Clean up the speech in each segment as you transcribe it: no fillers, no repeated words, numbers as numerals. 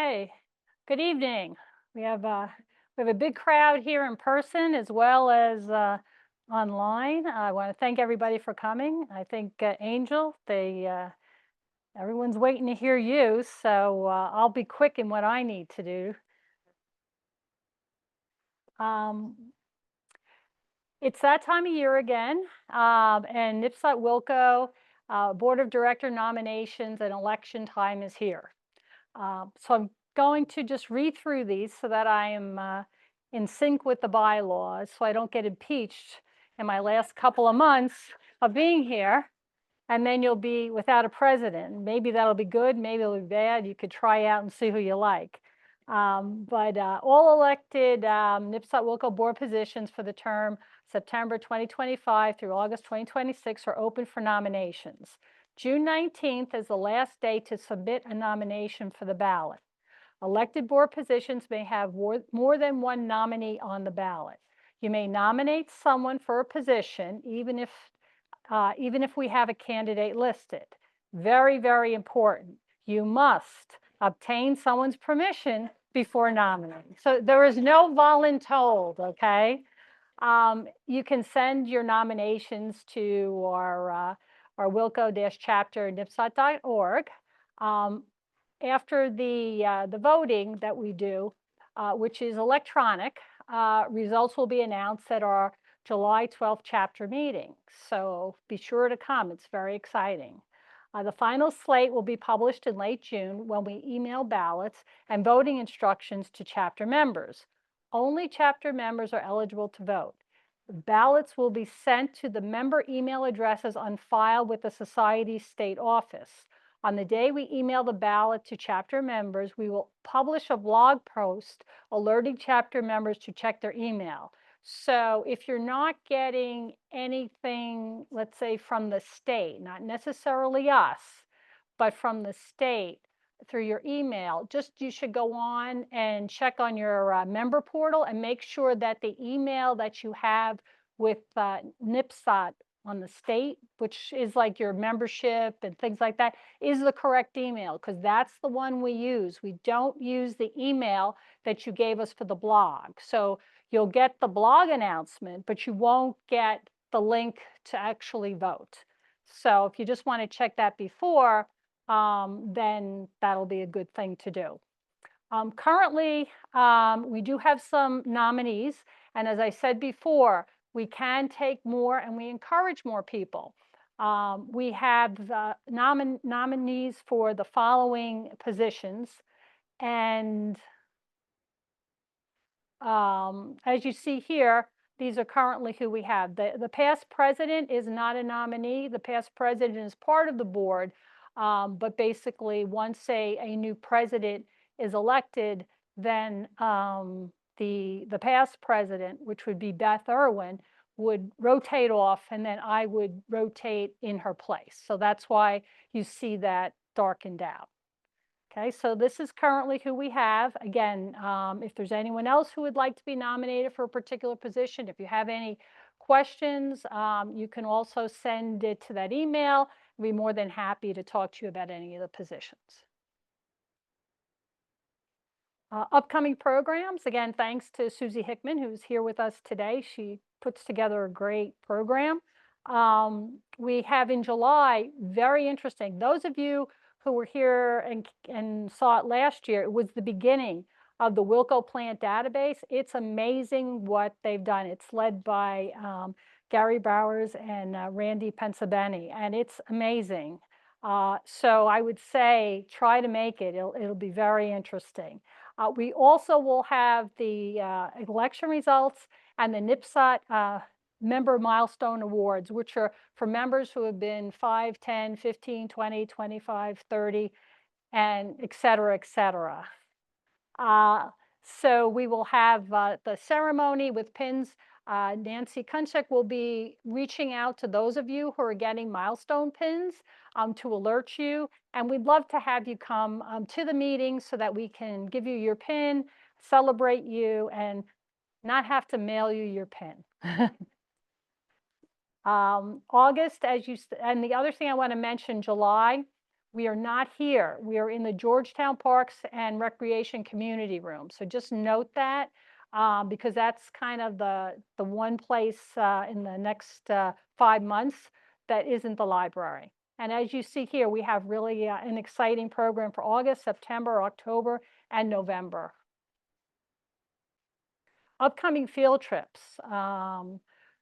Hey, good evening. We have a big crowd here in person as well as online. I want to thank everybody for coming. I think Angel, everyone's waiting to hear you, so I'll be quick in what I need to do. Um, it's that time of year again, and NIPSOT Wilco Board of Director nominations and election time is here. So I'm going to just read through these so that I am in sync with the bylaws, so I don't get impeached in my last couple of months of being here, and then you'll be without a president. Maybe that'll be good, maybe it'll be bad. You could try out and see who you like. But all elected NIPSOT Wilco board positions for the term September 2025 through August 2026 are open for nominations. June 19th is the last day to submit a nomination for the ballot. Elected board positions may have more than one nominee on the ballot. You may nominate someone for a position even if we have a candidate listed. Very, very important. You must obtain someone's permission before nominating. So there is no voluntold, okay? You can send your nominations to our wilco-chapter@nipsot.org. After the voting that we do, which is electronic, results will be announced at our July 12th chapter meeting. So be sure to come. It's very exciting. The final slate will be published in late June when we email ballots and voting instructions to chapter members. Only chapter members are eligible to vote. Ballots will be sent to the member email addresses on file with the Society's state office. On the day we email the ballot to chapter members, we will publish a blog post alerting chapter members to check their email. So if you're not getting anything, let's say from the state, not necessarily us, but from the state through your email, you should go on and check on your member portal and make sure that the email that you have with NIPSOT on the state, which is like your membership and things like that, is the correct email, because that's the one we use. We don't use the email that you gave us for the blog. So you'll get the blog announcement, but you won't get the link to actually vote. So if you just want to check that before, then that'll be a good thing to do. Currently, we do have some nominees, and as I said before, we can take more and we encourage more people. We have nominees for the following positions, and as you see here, these are currently who we have. The past president is not a nominee. The past president is part of the board, but basically once a new president is elected, then the past president, which would be Beth Irwin, would rotate off, and then I would rotate in her place. So that's why you see that darkened out. Okay, so this is currently who we have. Again, if there's anyone else who would like to be nominated for a particular position, if you have any questions, you can also send it to that email. I'd be more than happy to talk to you about any of the positions. Upcoming programs, again, thanks to Susie Hickman, who's here with us today. She puts together a great program. We have in July, very interesting. Those of you who were here and saw it last year, it was the beginning of the Wilco plant database. It's amazing what they've done. It's led by Gary Bowers and Randy Pensabeni, and it's amazing. So I would say try to make it. It'll be very interesting. We also will have the election results and the NIPSOT member milestone awards, which are for members who have been 5, 10, 15, 20, 25, 30, and et cetera, et cetera. So we will have the ceremony with pins. Nancy Kunchek will be reaching out to those of you who are getting milestone pins to alert you. And we'd love to have you come to the meeting so that we can give you your pin, celebrate you, and not have to mail you your pin. August, and the other thing I want to mention, July, We are not here. We are in the Georgetown Parks and Recreation Community Room. So just note that because that's kind of the one place in the next 5 months that isn't the library. And as you see here, we have really an exciting program for August, September, October, and November. Upcoming field trips.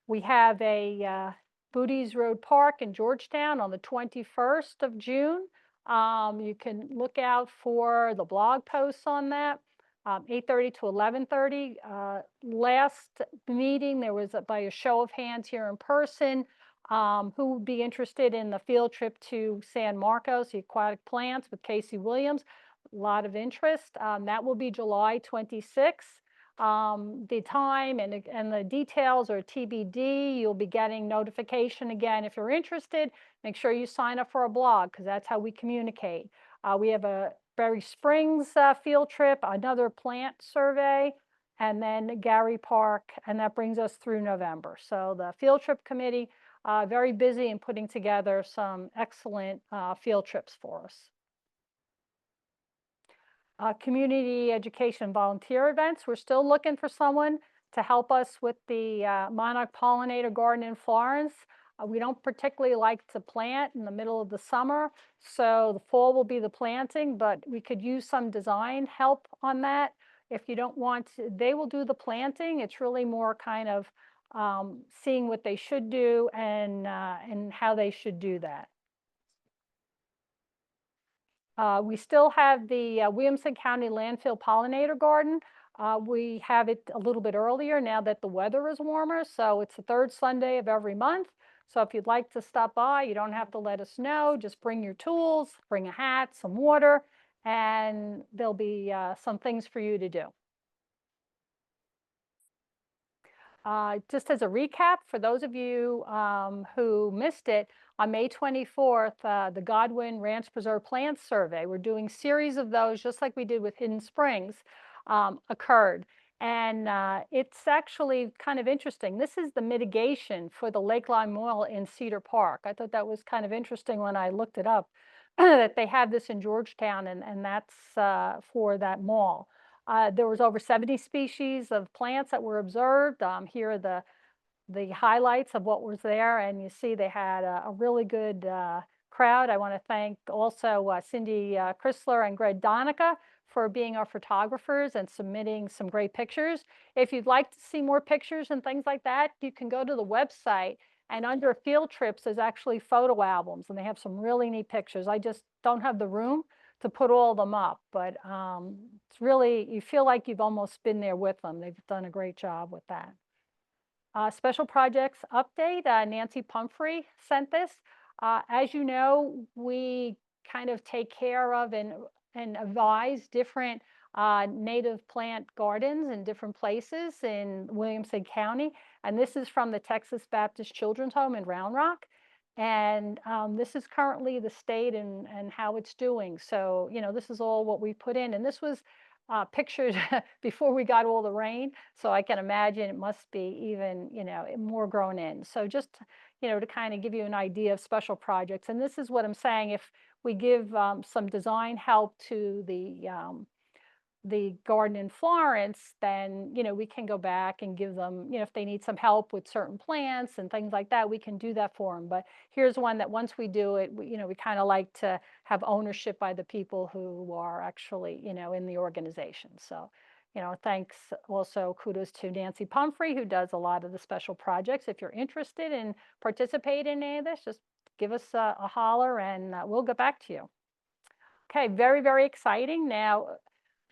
We have a Booties Road Park in Georgetown on the 21st of June. You can look out for the blog posts on that, 8:30 to 11:30. Last meeting, there was, by a show of hands here in person, who would be interested in the field trip to San Marcos, the aquatic plants with Casey Williams. A lot of interest. That will be July 26th. The time and the details are TBD. You'll be getting notification again. If you're interested, make sure you sign up for a blog because that's how we communicate. We have a Berry Springs field trip, another plant survey, and then Gary Park, and that brings us through November. So the field trip committee, very busy in putting together some excellent field trips for us. Community education volunteer events. We're still looking for someone to help us with the monarch pollinator garden in Florence. We don't particularly like to plant in the middle of the summer, so the fall will be the planting, but we could use some design help on that. If you don't want to, they will do the planting. It's really more kind of seeing what they should do and how they should do that. We still have the Williamson County Landfill Pollinator Garden. We have it a little bit earlier now that the weather is warmer, so it's the third Sunday of every month. So if you'd like to stop by, you don't have to let us know. Just bring your tools, bring a hat, some water, and there'll be some things for you to do. Just as a recap, for those of you who missed it, on May 24th, the Godwin Ranch Preserve Plants Survey, we're doing series of those just like we did with Hidden Springs, occurred. And it's actually kind of interesting. This is the mitigation for the Lakeline Mall in Cedar Park. I thought that was kind of interesting when I looked it up, that they have this in Georgetown, and that's for that mall. There was over 70 species of plants that were observed. Here are the highlights of what was there, and you see they had a really good crowd. I want to thank also Cindy Chrysler and Greg Donica for being our photographers and submitting some great pictures. If you'd like to see more pictures and things like that, you can go to the website, and under field trips, there's actually photo albums, and they have some really neat pictures. I just don't have the room to put all of them up, but it's really, you feel like you've almost been there with them. They've done a great job with that. Special projects update, Nancy Pumphrey sent this. As you know, we kind of take care of and advise different native plant gardens in different places in Williamson County. And this is from the Texas Baptist Children's Home in Round Rock. And this is currently the state and how it's doing. So, you know, this is all what we put in. And this was pictured before we got all the rain. So I can imagine it must be even, you know, more grown in. So just, you know, to kind of give you an idea of special projects. And this is what I'm saying, if we give some design help to the garden in Florence, then, you know, we can go back and give them, you know, if they need some help with certain plants and things like that, we can do that for them. But here's one that once we do it, you know, we kind of like to have ownership by the people who are actually, you know, in the organization. So, you know, thanks also, kudos to Nancy Pumphrey, who does a lot of the special projects. If you're interested in participating in any of this, just give us a holler and we'll get back to you. Okay, very, very exciting. Now,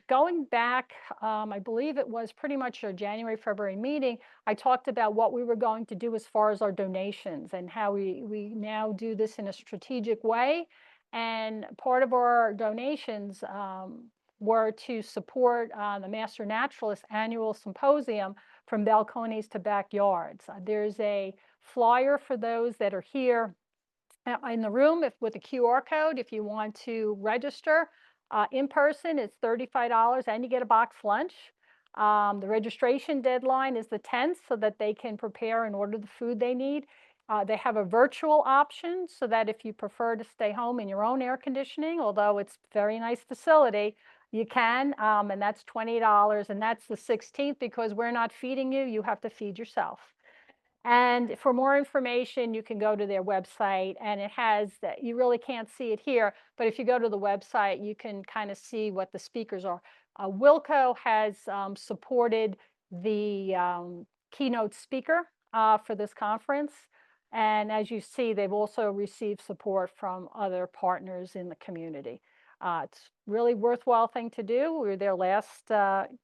going back, I believe it was pretty much our January, February meeting, I talked about what we were going to do as far as our donations and how we now do this in a strategic way. And part of our donations were to support the Master Naturalist Annual Symposium from balconies to backyards. There's a flyer for those that are here in the room with a QR code if you want to register. In person, it's $35 and you get a box lunch. The registration deadline is the 10th so that they can prepare and order the food they need. They have a virtual option so that if you prefer to stay home in your own air conditioning, although it's a very nice facility, you can, and that's $20, and that's the 16th because we're not feeding you, you have to feed yourself. And for more information, you can go to their website, and it has that. You really can't see it here, but if you go to the website, you can kind of see what the speakers are. Wilco has supported the keynote speaker for this conference. And as you see, they've also received support from other partners in the community. It's really worthwhile thing to do. We were there last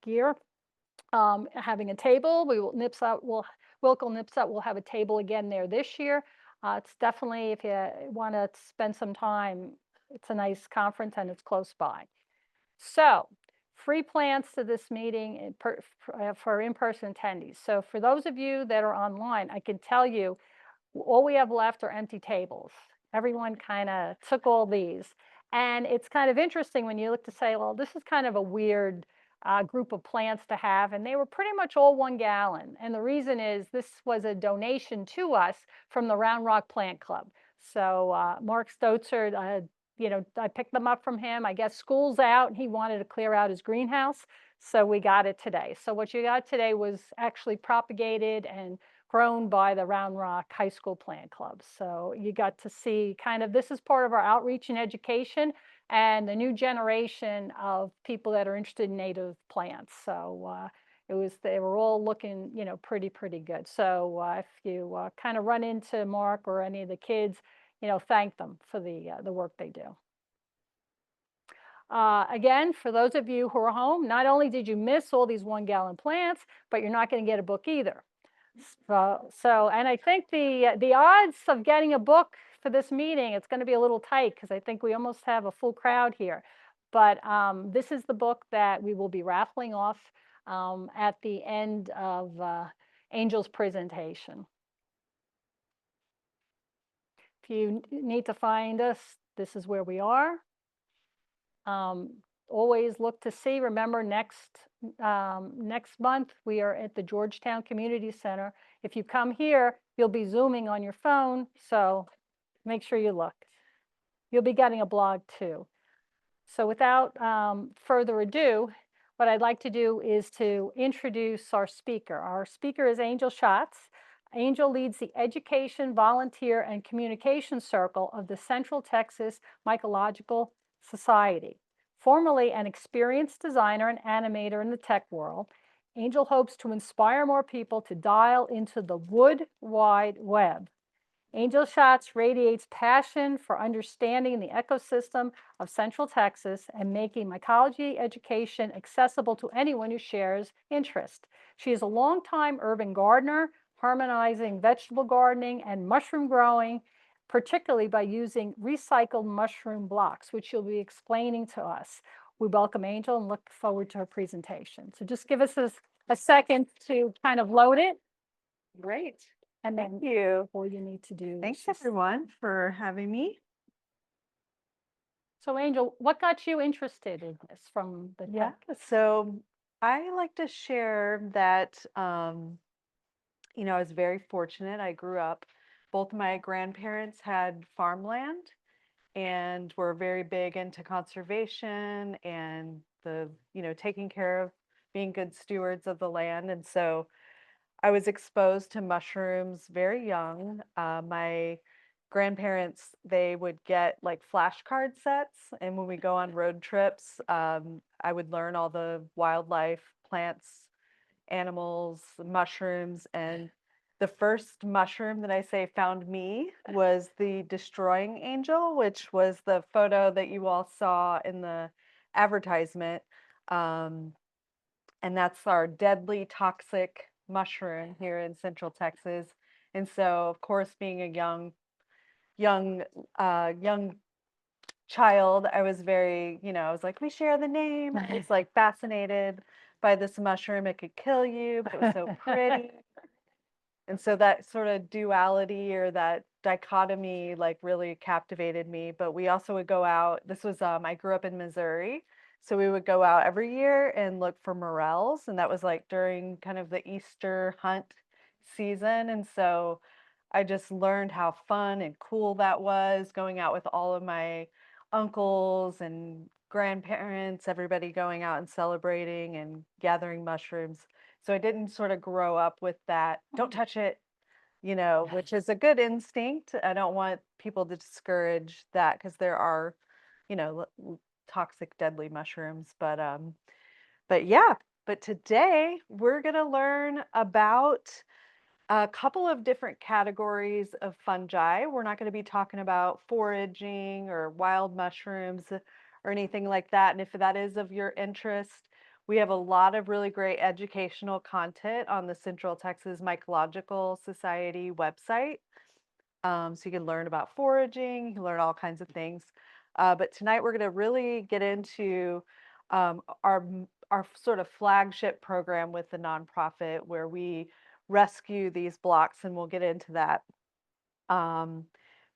year, having a table. Wilco Nipsat will have a table again there this year. It's definitely, if you want to spend some time, it's a nice conference and it's close by. So, free plans to this meeting for in-person attendees. So for those of you that are online, I can tell you all we have left are empty tables. Everyone kind of took all these. And it's kind of interesting when you look to say, well, this is kind of a weird group of plants to have. And they were pretty much all 1 gallon. And the reason is this was a donation to us from the Round Rock Plant Club. So Mark Stotzer, I picked them up from him. I guess school's out and he wanted to clear out his greenhouse. So we got it today. So what you got today was actually propagated and grown by the Round Rock High School Plant Club. So you got to see kind of, this is part of our outreach and education and the new generation of people that are interested in native plants. So they were all looking, pretty good. So if you kind of run into Mark or any of the kids, thank them for the work they do. Again, for those of you who are home, not only did you miss all these 1 gallon plants, but you're not going to get a book either. And I think the odds of getting a book for this meeting, it's going to be a little tight because I think we almost have a full crowd here. But this is the book that we will be raffling off at the end of Angel's presentation. If you need to find us, this is where we are. Always look to see. Remember, next month we are at the Georgetown Community Center. If you come here, you'll be Zooming on your phone, so make sure you look. You'll be getting a blog too. So without further ado, what I'd like to do is to introduce our speaker. Our speaker is Angel Schatz. Angel leads the Education, Volunteer, and Communication Circle of the Central Texas Mycological Society. Formerly an experienced designer and animator in the tech world, Angel hopes to inspire more people to dial into the wood wide web. Angel Schatz radiates passion for understanding the ecosystem of Central Texas and making mycology education accessible to anyone who shares interest. She is a longtime urban gardener, harmonizing vegetable gardening and mushroom growing, particularly by using recycled mushroom blocks, which she'll be explaining to us. We welcome Angel and look forward to her presentation. So just give us a second to kind of load it. Great. And then Thank you. all you need to do. Thanks everyone for having me. So Angel, what got you interested in this from the tech? So I like to share that, I was very fortunate. I grew up, both my grandparents had farmland and were very big into conservation and taking care of being good stewards of the land. And so I was exposed to mushrooms very young. My grandparents, they would get like flashcard sets. And when we go on road trips, I would learn all the wildlife, plants, animals, mushrooms. And the first mushroom that I say found me was the destroying angel, which was the photo that you all saw in the advertisement. And that's our deadly toxic mushroom here in Central Texas. And so, of course, being a young child, I was very, I was like, we share the name. I was like fascinated by this mushroom. It could kill you, but it was so pretty. And so that sort of duality or that dichotomy like really captivated me. But we also would go out. This was I grew up in Missouri. So we would go out every year and look for morels, and that was like during kind of the Easter hunt season. And so I just learned how fun and cool that was, going out with all of my uncles and grandparents, everybody going out and celebrating and gathering mushrooms. So I didn't sort of grow up with that, don't touch it, which is a good instinct. I don't want people to discourage that because there are, toxic, deadly mushrooms. But yeah, but today we're going to learn about a couple of different categories of fungi. We're not going to be talking about foraging or wild mushrooms or anything like that. And if that is of your interest, we have a lot of really great educational content on the Central Texas Mycological Society website. So you can learn about foraging, you can learn all kinds of things. But tonight we're going to really get into our sort of flagship program with the nonprofit where we rescue these blocks, and we'll get into that. Um,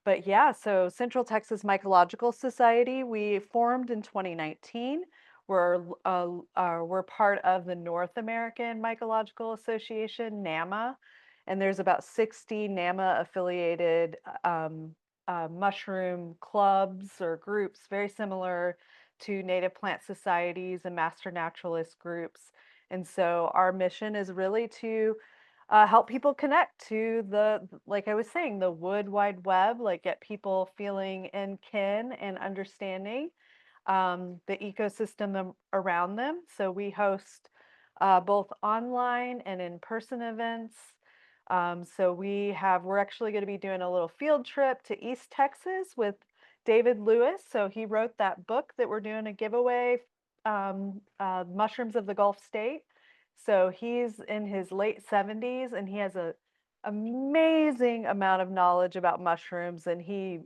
but yeah, so Central Texas Mycological Society, we formed in 2019. We're part of the North American Mycological Association, NAMA, and there's about 60 NAMA affiliated mushroom clubs or groups, very similar to native plant societies and master naturalist groups. And so our mission is really to help people connect to like I was saying, the wood wide web, like get people feeling in kin and understanding the ecosystem around them. So we host both online and in-person events. So we're actually going to be doing a little field trip to East Texas with David Lewis. So he wrote that book that we're doing a giveaway, Mushrooms of the Gulf State. So he's in his late 70s and he has a amazing amount of knowledge about mushrooms, and he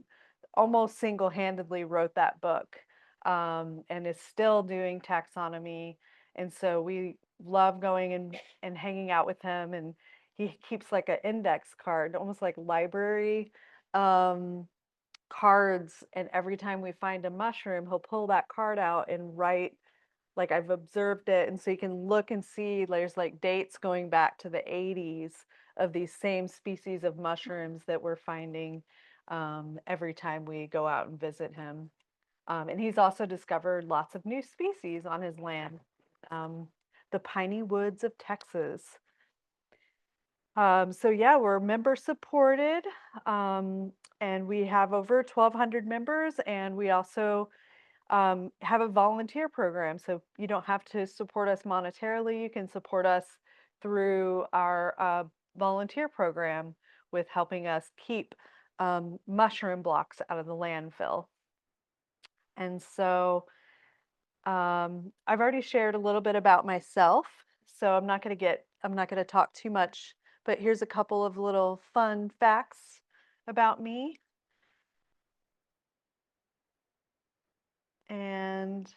almost single-handedly wrote that book, and is still doing taxonomy. And so we love going and hanging out with him, and he keeps like an index card, almost like library cards, and every time we find a mushroom, he'll pull that card out and write like I've observed it. And so you can look and see there's like dates going back to the 80s of these same species of mushrooms that we're finding every time we go out and visit him. And he's also discovered lots of new species on his land, um, the piney woods of Texas. So yeah, we're member supported, and we have over 1,200 members, and we also have a volunteer program. So you don't have to support us monetarily. You can support us through our volunteer program with helping us keep mushroom blocks out of the landfill. And so I've already shared a little bit about myself, so I'm not going to talk too much, but here's a couple of little fun facts about me. And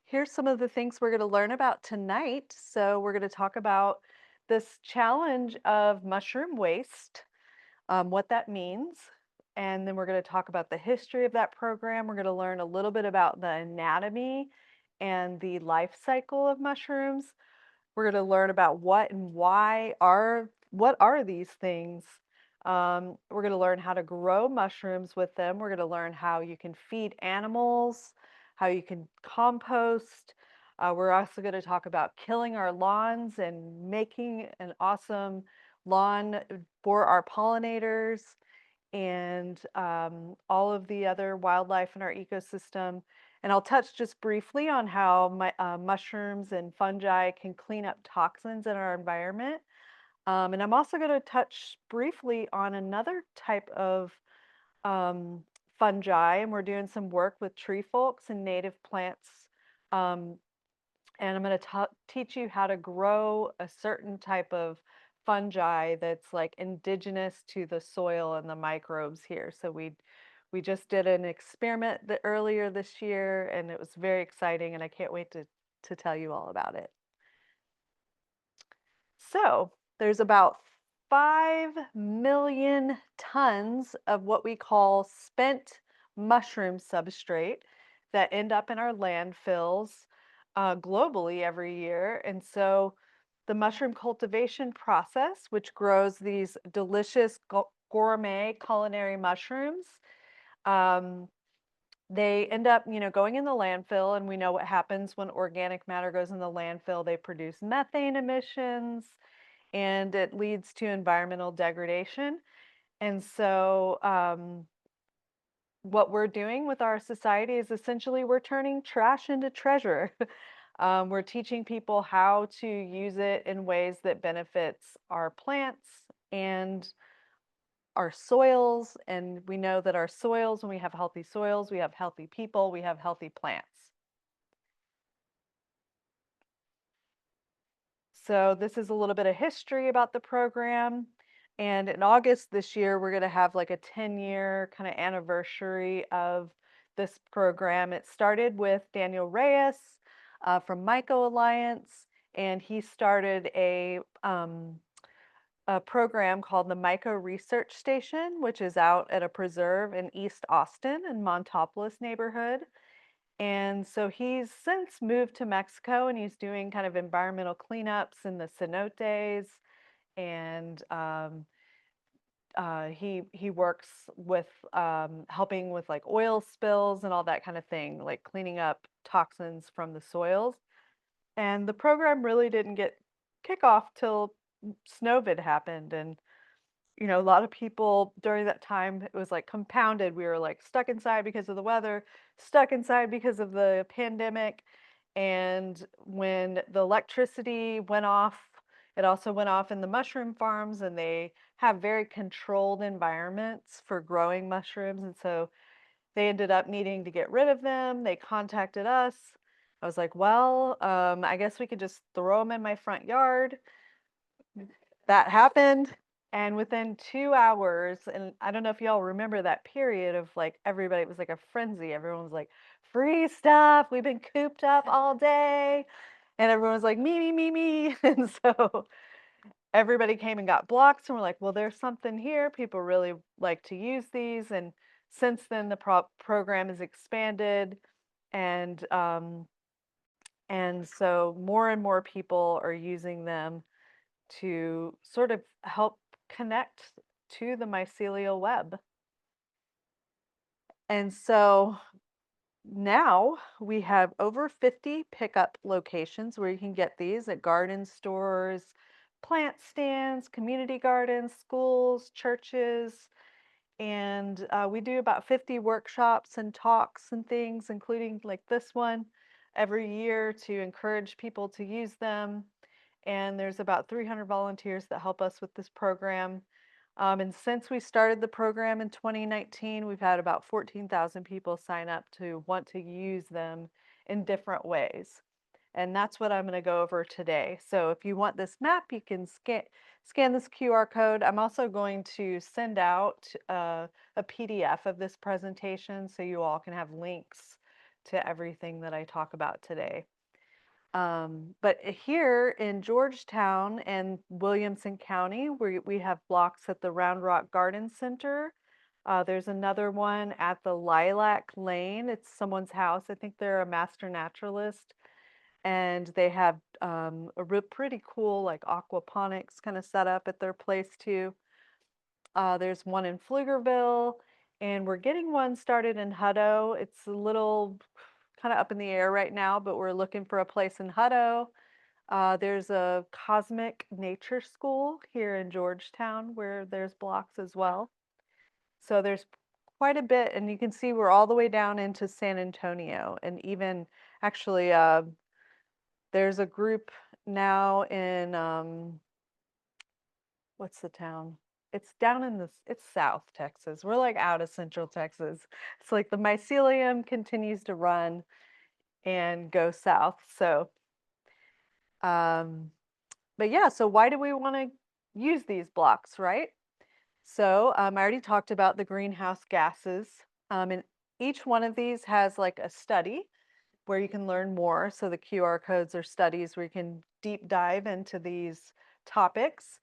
here's some of the things we're going to learn about tonight. So we're going to talk about this challenge of mushroom waste, what that means. And then we're going to talk about the history of that program. We're going to learn a little bit about the anatomy and the life cycle of mushrooms. We're going to learn about what are these things. We're going to learn how to grow mushrooms with them. We're going to learn how you can feed animals, how you can compost. We're also going to talk about killing our lawns and making an awesome lawn for our pollinators, and all of the other wildlife in our ecosystem. And I'll touch just briefly on how mushrooms and fungi can clean up toxins in our environment. And I'm also going to touch briefly on another type of um, fungi, and we're doing some work with tree folks and native plants. Um, and I'm going to teach you how to grow a certain type of fungi that's like indigenous to the soil and the microbes here. So we just did an experiment earlier this year, and it was very exciting, and I can't wait to tell you all about it. So there's about 5 million tons of what we call spent mushroom substrate that end up in our landfills globally every year. And so the mushroom cultivation process, which grows these delicious gourmet culinary mushrooms. Um, they end up, going in the landfill, and we know what happens when organic matter goes in the landfill. They produce methane emissions, and it leads to environmental degradation. And so, what we're doing with our society is essentially we're turning trash into treasure. We're teaching people how to use it in ways that benefits our plants and our soils. And we know that our soils, when we have healthy soils, we have healthy people, we have healthy plants. So this is a little bit of history about the program. And in August this year, we're going to have like a 10-year kind of anniversary of this program. It started with Daniel Reyes from Myco Alliance, and he started a program called the Myco Research Station, which is out at a preserve in East Austin in Montopolis neighborhood. And so he's since moved to Mexico, and he's doing kind of environmental cleanups in the cenotes, and he works with helping with like oil spills and all that kind of thing, like cleaning up toxins from the soils. And the program really didn't get kickoff till Snowvid happened, and a lot of people during that time, it was like compounded. We were like stuck inside because of the weather, stuck inside because of the pandemic. And when the electricity went off, it also went off in the mushroom farms, and they have very controlled environments for growing mushrooms. And so they ended up needing to get rid of them. They contacted us. I was like, well, I guess we could just throw them in my front yard. That happened. And within 2 hours, and I don't know if y'all remember that period of like everybody, it was like a frenzy. Everyone was like, free stuff. We've been cooped up all day. And everyone was like, me. And so everybody came and got blocks, and we're like, well, there's something here. People really like to use these. And since then, the program has expanded. And, um, and so more and more people are using them to sort of help connect to the mycelial web. And so now we have over 50 pickup locations where you can get these at garden stores, plant stands, community gardens, schools, churches. And we do about 50 workshops and talks and things, including like this one, every year to encourage people to use them. And there's about 300 volunteers that help us with this program. And since we started the program in 2019, we've had about 14,000 people sign up to want to use them in different ways. And that's what I'm going to go over today. So if you want this map, you can scan this QR code. I'm also going to send out a PDF of this presentation so you all can have links to everything that I talk about today. But here in Georgetown and Williamson County, we have blocks at the Round Rock Garden Center. There's another one at the Lilac Lane. It's someone's house. I think they're a master naturalist. And they have a pretty cool like aquaponics kind of setup at their place too. There's one in Pflugerville, and we're getting one started in Hutto. It's a little kind of up in the air right now, but we're looking for a place in Hutto. There's a cosmic nature school here in Georgetown where there's blocks as well. So there's quite a bit, and you can see we're all the way down into San Antonio, and even actually there's a group now in what's the town? It's down in it's South Texas. We're like out of Central Texas. It's like the mycelium continues to run and go south. So, but yeah, so why do we want to use these blocks, right? So I already talked about the greenhouse gases, and each one of these has like a study where you can learn more. So the QR codes are studies where you can deep dive into these topics.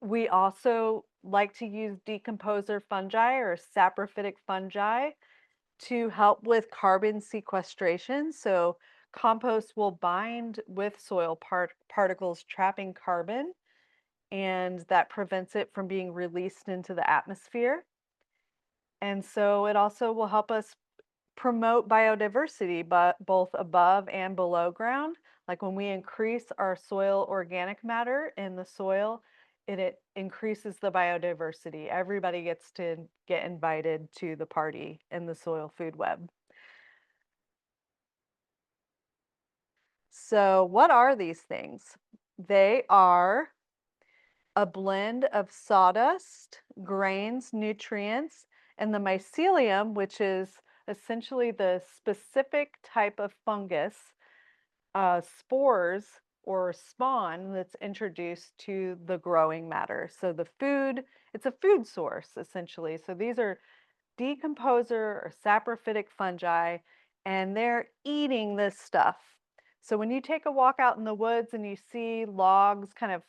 We also like to use decomposer fungi or saprophytic fungi to help with carbon sequestration. So compost will bind with soil particles trapping carbon, and that prevents it from being released into the atmosphere. And so it also will help us promote biodiversity, but both above and below ground. Like when we increase our soil organic matter in the soil, it increases the biodiversity. Everybody gets to get invited to the party in the soil food web. So, what are these things? They are a blend of sawdust, grains, nutrients, and the mycelium, which is essentially the specific type of fungus, spores or spawn that's introduced to the growing matter. So the food, it's a food source essentially. So these are decomposer or saprophytic fungi, and they're eating this stuff. So when you take a walk out in the woods and you see logs kind of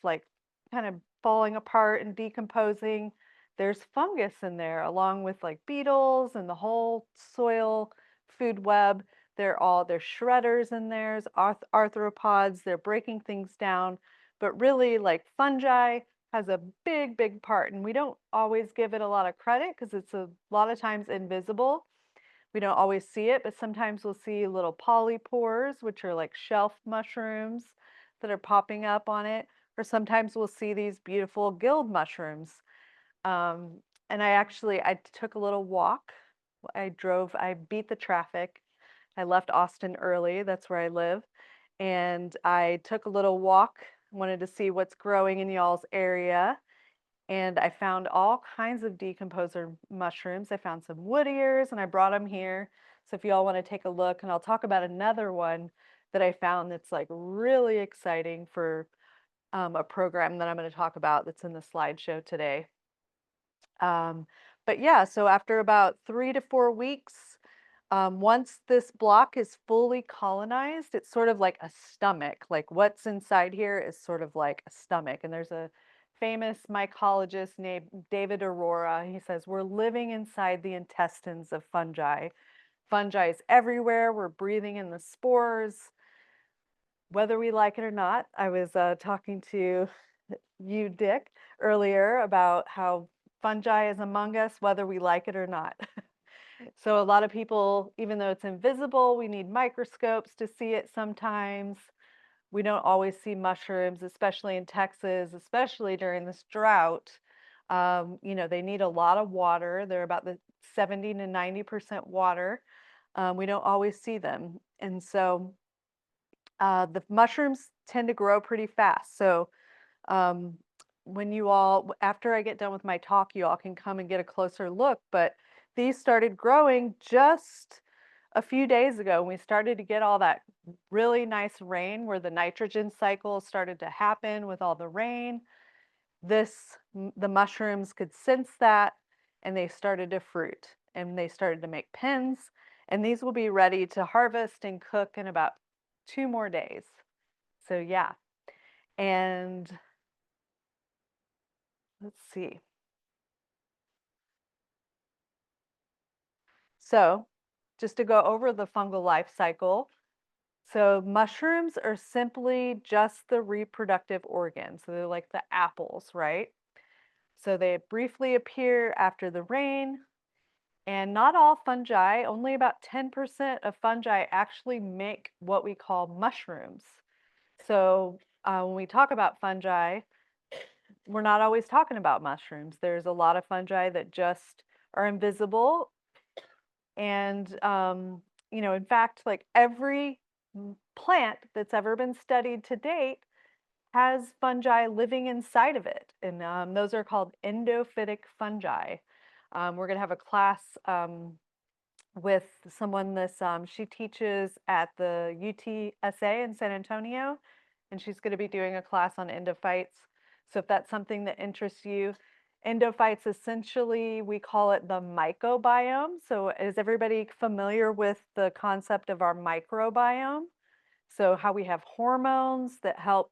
falling apart and decomposing, there's fungus in there along with like beetles and the whole soil food web. There's shredders in there, arthropods, they're breaking things down, but really like fungi has a big, big part. And we don't always give it a lot of credit because it's a lot of times invisible. We don't always see it, but sometimes we'll see little polypores, which are like shelf mushrooms that are popping up on it. Or sometimes we'll see these beautiful guild mushrooms. Um, and I took a little walk. I beat the traffic. I left Austin early. That's where I live. And I took a little walk, wanted to see what's growing in y'all's area. And I found all kinds of decomposer mushrooms. I found some wood ears and I brought them here. So if y'all want to take a look, and I'll talk about another one that I found that's like really exciting for a program that I'm going to talk about that's in the slideshow today. Um, but yeah, so after about 3 to 4 weeks, once this block is fully colonized, it's sort of like a stomach. Like what's inside here is sort of like a stomach. And there's a famous mycologist named David Aurora. He says, we're living inside the intestines of fungi. Fungi is everywhere. We're breathing in the spores, whether we like it or not. I was talking to you, Dick, earlier about how fungi is among us, whether we like it or not. So a lot of people, even though it's invisible, we need microscopes to see it sometimes. We don't always see mushrooms, especially in Texas, especially during this drought. They need a lot of water. They're about the 70 to 90% water. We don't always see them. And so the mushrooms tend to grow pretty fast. So um, after I get done with my talk, you all can come and get a closer look. But these started growing just a few days ago. We started to get all that really nice rain where the nitrogen cycle started to happen with all the rain. The mushrooms could sense that and they started to fruit and they started to make pins. And these will be ready to harvest and cook in about 2 more days. So yeah. And let's see. So just to go over the fungal life cycle. So mushrooms are simply just the reproductive organ. So they're like the apples, right? So they briefly appear after the rain. And not all fungi, only about 10% of fungi actually make what we call mushrooms. So when we talk about fungi, we're not always talking about mushrooms. There's a lot of fungi that just are invisible. And, in fact, like every plant that's ever been studied to date has fungi living inside of it. And those are called endophytic fungi. We're going to have a class with someone she teaches at the UTSA in San Antonio, and she's going to be doing a class on endophytes. So if that's something that interests you, endophytes essentially, we call it the mycobiome. So is everybody familiar with the concept of our microbiome? So how we have hormones that help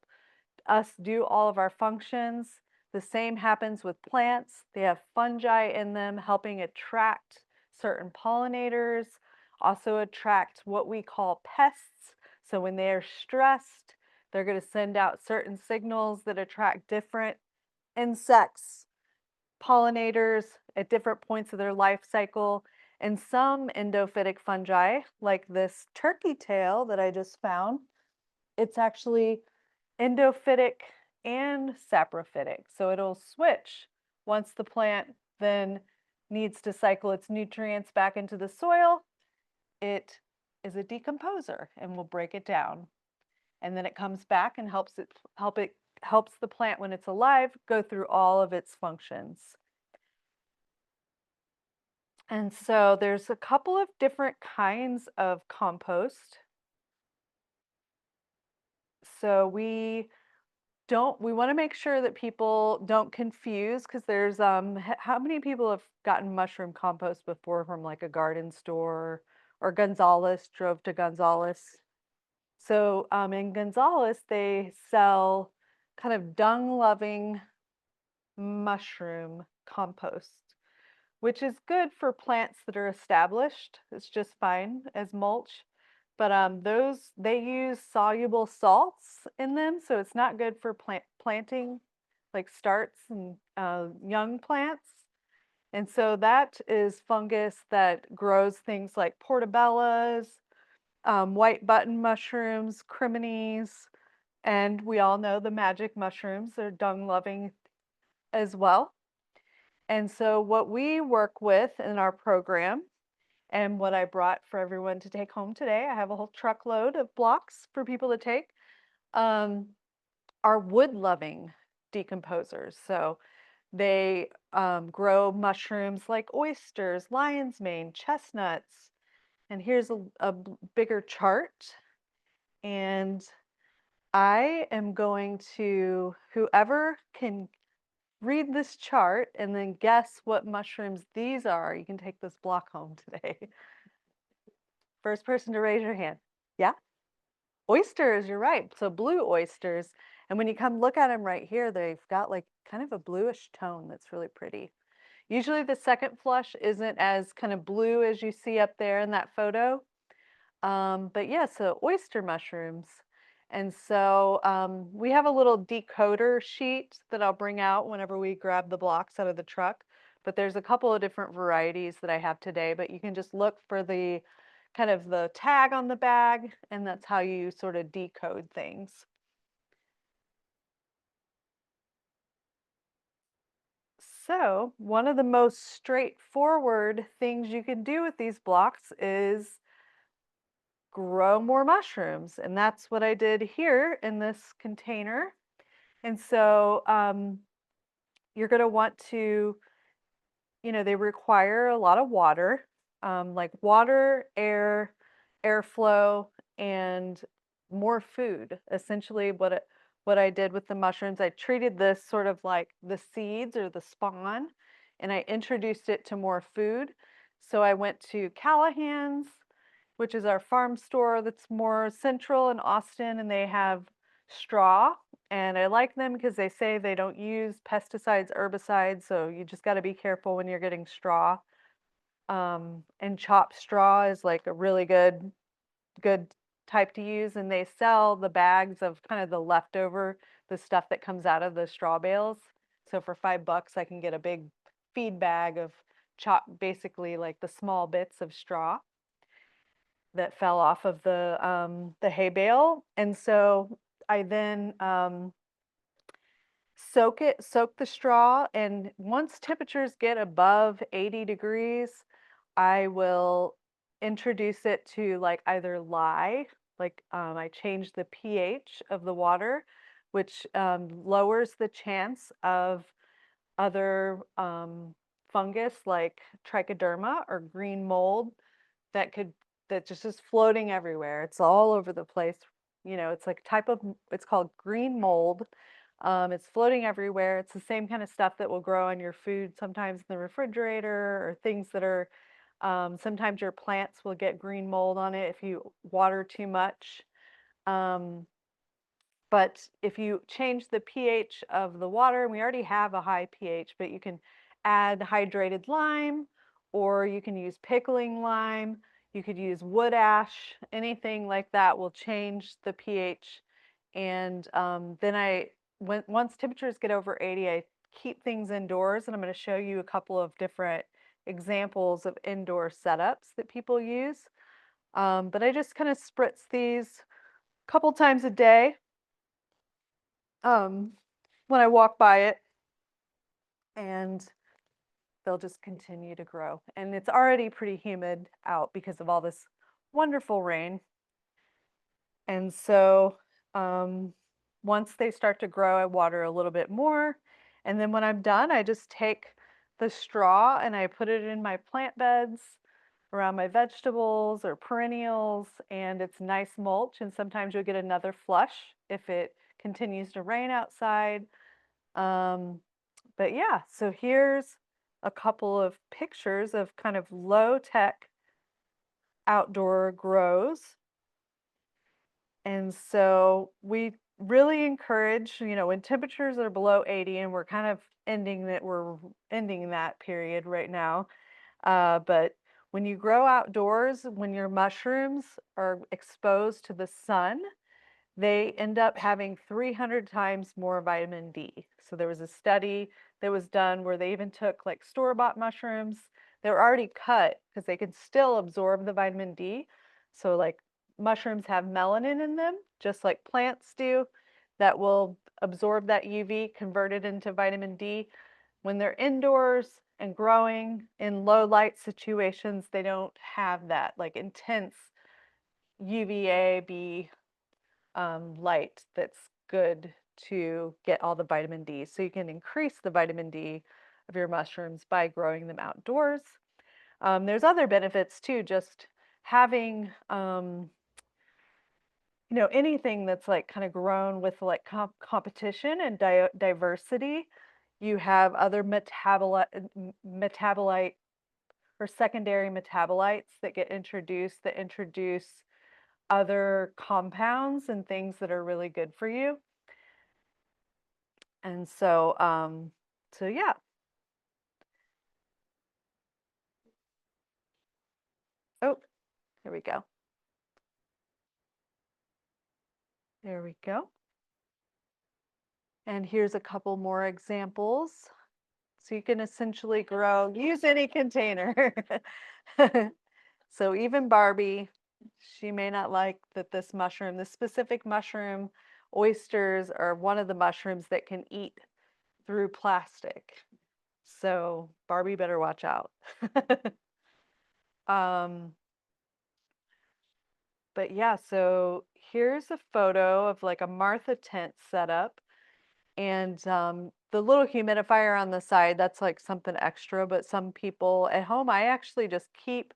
us do all of our functions. The same happens with plants. They have fungi in them helping attract certain pollinators, also attract what we call pests. So when they're stressed, they're going to send out certain signals that attract different insects, pollinators at different points of their life cycle. And some endophytic fungi, like this turkey tail that I just found, it's actually endophytic and saprophytic. So it'll switch once the plant then needs to cycle its nutrients back into the soil. It is a decomposer and will break it down. And then it comes back and helps the plant when it's alive go through all of its functions. And so there's a couple of different kinds of compost. So we want to make sure that people don't confuse, because there's how many people have gotten mushroom compost before from like a garden store, or Gonzalez, drove to Gonzalez? So in Gonzales, they sell kind of dung-loving mushroom compost, which is good for plants that are established. It's just fine as mulch. But they use soluble salts in them, so it's not good for planting, like starts and young plants. And so that is fungus that grows things like portobellas, white button mushrooms, criminies, and we all know the magic mushrooms are dung loving as well. And so what we work with in our program, and what I brought for everyone to take home today, I have a whole truckload of blocks for people to take, um, are wood loving decomposers. So they grow mushrooms like oysters, lion's mane, chestnuts. And here's a bigger chart. And I am going to, whoever can read this chart and then guess what mushrooms these are, you can take this block home today. First person to raise your hand. Yeah? Oysters, you're right. So blue oysters. And when you come look at them right here, they've got like kind of a bluish tone that's really pretty. Usually the second flush isn't as kind of blue as you see up there in that photo. But yeah, so oyster mushrooms. And so we have a little decoder sheet that I'll bring out whenever we grab the blocks out of the truck. But there's a couple of different varieties that I have today, but you can just look for the kind of the tag on the bag, and that's how you sort of decode things. So one of the most straightforward things you can do with these blocks is grow more mushrooms. And that's what I did here in this container. And so you're going to want to, they require a lot of water, like water, air, airflow, and more food. Essentially, what I did with the mushrooms, I treated this sort of like the seeds or the spawn, and I introduced it to more food. So I went to Callahan's, which is our farm store that's more central in Austin, and they have straw. And I like them because they say they don't use pesticides, herbicides, so you just got to be careful when you're getting straw. And chopped straw is like a really good type to use, and they sell the bags of kind of the leftover, the stuff that comes out of the straw bales. So for $5, I can get a big feed bag of chopped, basically like the small bits of straw that fell off of the hay bale. And so I then soak the straw, and once temperatures get above 80 degrees, I will introduce it to like either lye, like I change the pH of the water, which lowers the chance of other fungus like trichoderma or green mold that just is floating everywhere. It's all over the place. It's like it's called green mold. It's floating everywhere. It's the same kind of stuff that will grow on your food sometimes in the refrigerator, or things that are, sometimes your plants will get green mold on it if you water too much. But if you change the pH of the water, and we already have a high pH, but you can add hydrated lime, or you can use pickling lime. You could use wood ash, anything like that will change the pH. And then once temperatures get over 80, I keep things indoors, and I'm going to show you a couple of different examples of indoor setups that people use. But I just kind of spritz these a couple times a day um, when I walk by it, and they'll just continue to grow. And it's already pretty humid out because of all this wonderful rain. And so once they start to grow, I water a little bit more. And then when I'm done, I just take the straw and I put it in my plant beds around my vegetables or perennials, and it's nice mulch. And sometimes you'll get another flush if it continues to rain outside. But yeah, so here's a couple of pictures of kind of low tech outdoor grows. And so we really encourage, when temperatures are below 80, and we're ending that period right now. But when you grow outdoors, when your mushrooms are exposed to the sun, they end up having 300 times more vitamin D. So there was a study that was done where they even took like store-bought mushrooms. They were already cut because they can still absorb the vitamin D. So like mushrooms have melanin in them, just like plants do, that will absorb that UV, convert it into vitamin D. When they're indoors and growing in low light situations, they don't have that like intense UVA B light that's good to get all the vitamin D. So you can increase the vitamin D of your mushrooms by growing them outdoors. There's other benefits too, just having anything that's like kind of grown with like competition and diversity. You have other metabolite or secondary metabolites that get introduced that introduce other compounds and things that are really good for you. And so yeah. Oh, here we go. There we go. And here's a couple more examples. So you can essentially use any container. So even Barbie, she may not like that this specific mushroom, oysters are one of the mushrooms that can eat through plastic. So Barbie better watch out. um, but yeah, so here's a photo of like a Martha tent setup. And the little humidifier on the side, that's like something extra. But some people at home, I actually just keep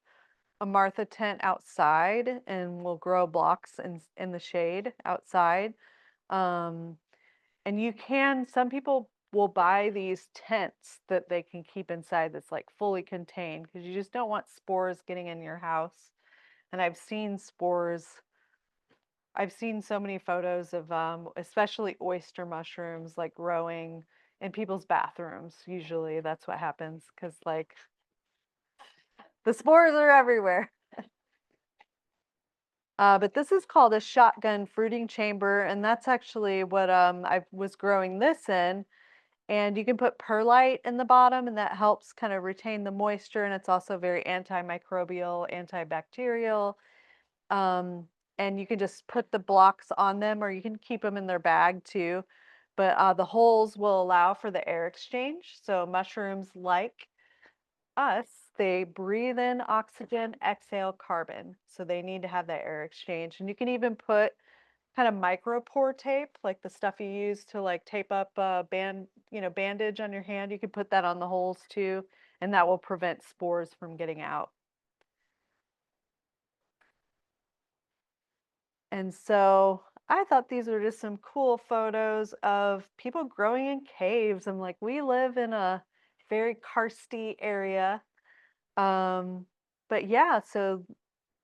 a Martha tent outside and we'll grow blocks in the shade outside. Um, and some people will buy these tents that they can keep inside that's like fully contained because you just don't want spores getting in your house. And I've seen so many photos of especially oyster mushrooms like growing in people's bathrooms. Usually that's what happens because like the spores are everywhere. But this is called a shotgun fruiting chamber, and that's actually what I was growing this in. And you can put perlite in the bottom, and that helps kind of retain the moisture, and it's also very antimicrobial, antibacterial. Um, and you can just put the blocks on them, or you can keep them in their bag too. But the holes will allow for the air exchange. So mushrooms, like us, they breathe in oxygen, exhale carbon. So they need to have that air exchange. And you can even put kind of micropore tape, like the stuff you use to like tape up a bandage on your hand. You can put that on the holes too, and that will prevent spores from getting out. And so I thought these were just some cool photos of people growing in caves. I'm like, we live in a very karsty area. Um, but yeah, so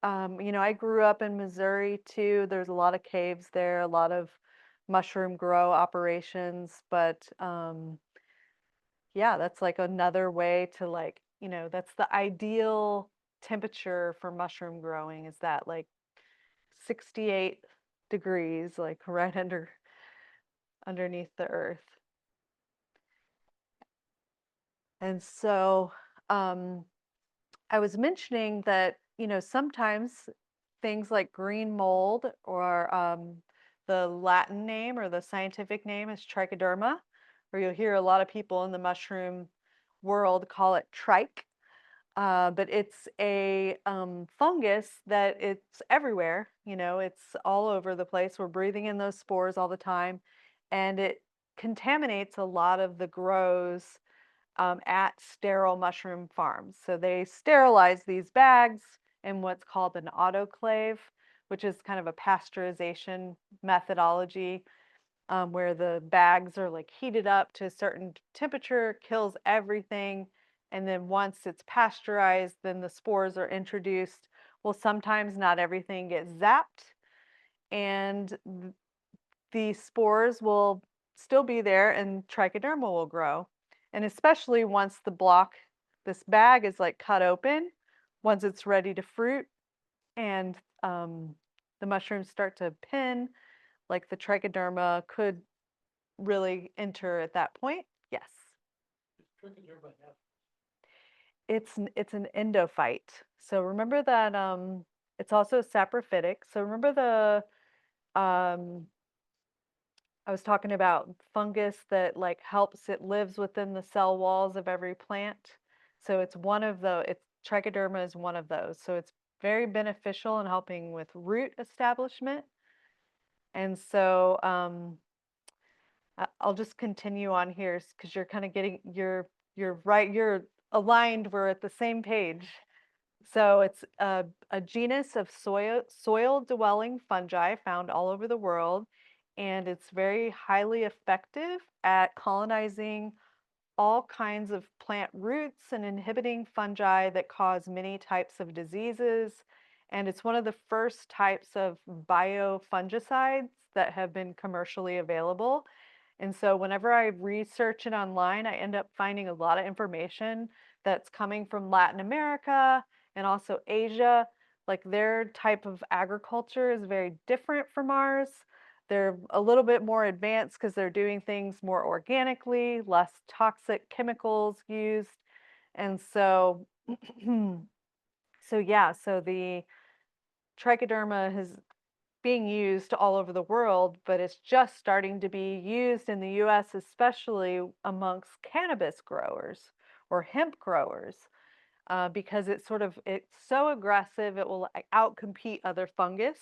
I grew up in Missouri too. There's a lot of caves there, a lot of mushroom grow operations, but yeah, that's like another way to like, that's the ideal temperature for mushroom growing is that like 68 degrees, like right underneath the earth. And so I was mentioning that, sometimes things like green mold or the Latin name or the scientific name is trichoderma, or you'll hear a lot of people in the mushroom world call it trike. But it's a fungus that it's everywhere, it's all over the place. We're breathing in those spores all the time, and it contaminates a lot of the grows at sterile mushroom farms. So they sterilize these bags in what's called an autoclave, which is kind of a pasteurization methodology where the bags are like heated up to a certain temperature, kills everything. And then once it's pasteurized, then the spores are introduced. Well, sometimes not everything gets zapped, and the spores will still be there and trichoderma will grow. And especially once this bag is like cut open, once it's ready to fruit and the mushrooms start to pin, like the trichoderma could really enter at that point. Yes. It's an endophyte. So remember that it's also saprophytic. So remember um I was talking about fungus that like helps, it lives within the cell walls of every plant. So it's trichoderma is one of those. So it's very beneficial in helping with root establishment. And so I'll just continue on here because you're kind of getting you're right, you're aligned, we're at the same page. So it's a genus of soil dwelling fungi found all over the world, and it's very highly effective at colonizing all kinds of plant roots and inhibiting fungi that cause many types of diseases. And it's one of the first types of biofungicides that have been commercially available. And so whenever I research it online, I end up finding a lot of information that's coming from Latin America and also Asia. Like their type of agriculture is very different from ours. They're a little bit more advanced because they're doing things more organically, less toxic chemicals used. And so, so the trichoderma is being used all over the world, but it's just starting to be used in the US, especially amongst cannabis growers or hemp growers, because it's so aggressive, it will outcompete other fungus.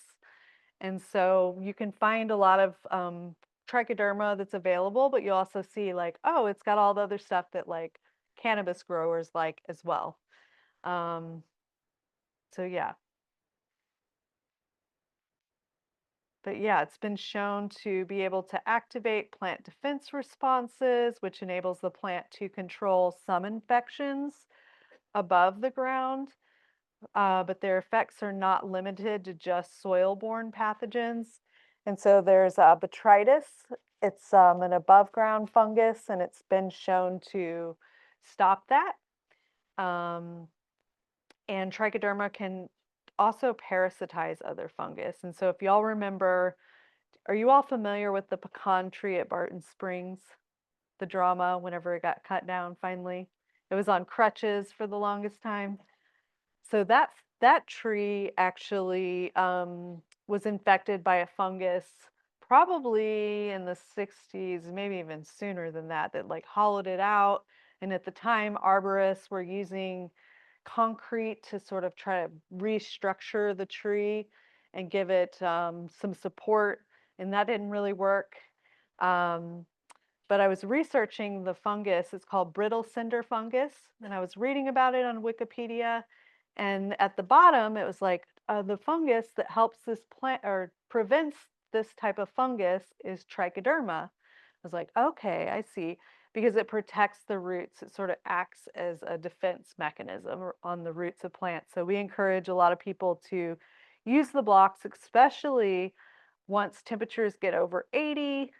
And so you can find a lot of trichoderma that's available, but you also see like, oh, it's got all the other stuff that like cannabis growers like as well. Um, so yeah. But yeah, it's been shown to be able to activate plant defense responses, which enables the plant to control some infections above the ground. But their effects are not limited to just soil-borne pathogens. And so there's botrytis. It's an above-ground fungus, and it's been shown to stop that. Um, and trichoderma can also parasitize other fungus. And so if y'all remember, are you all familiar with the pecan tree at Barton Springs? The drama whenever it got cut down finally. It was on crutches for the longest time. So that tree actually was infected by a fungus probably in the 60s, maybe even sooner than that, that like hollowed it out. And at the time, arborists were using concrete to sort of try to restructure the tree and give it some support, and that didn't really work. Um, but I was researching the fungus. It's called brittle cinder fungus, and I was reading about it on Wikipedia. And at the bottom, it was like the fungus that helps this plant or prevents this type of fungus is trichoderma. I was like, okay, I see. Because it protects the roots, it sort of acts as a defense mechanism on the roots of plants. So we encourage a lot of people to use the blocks, especially once temperatures get over 80.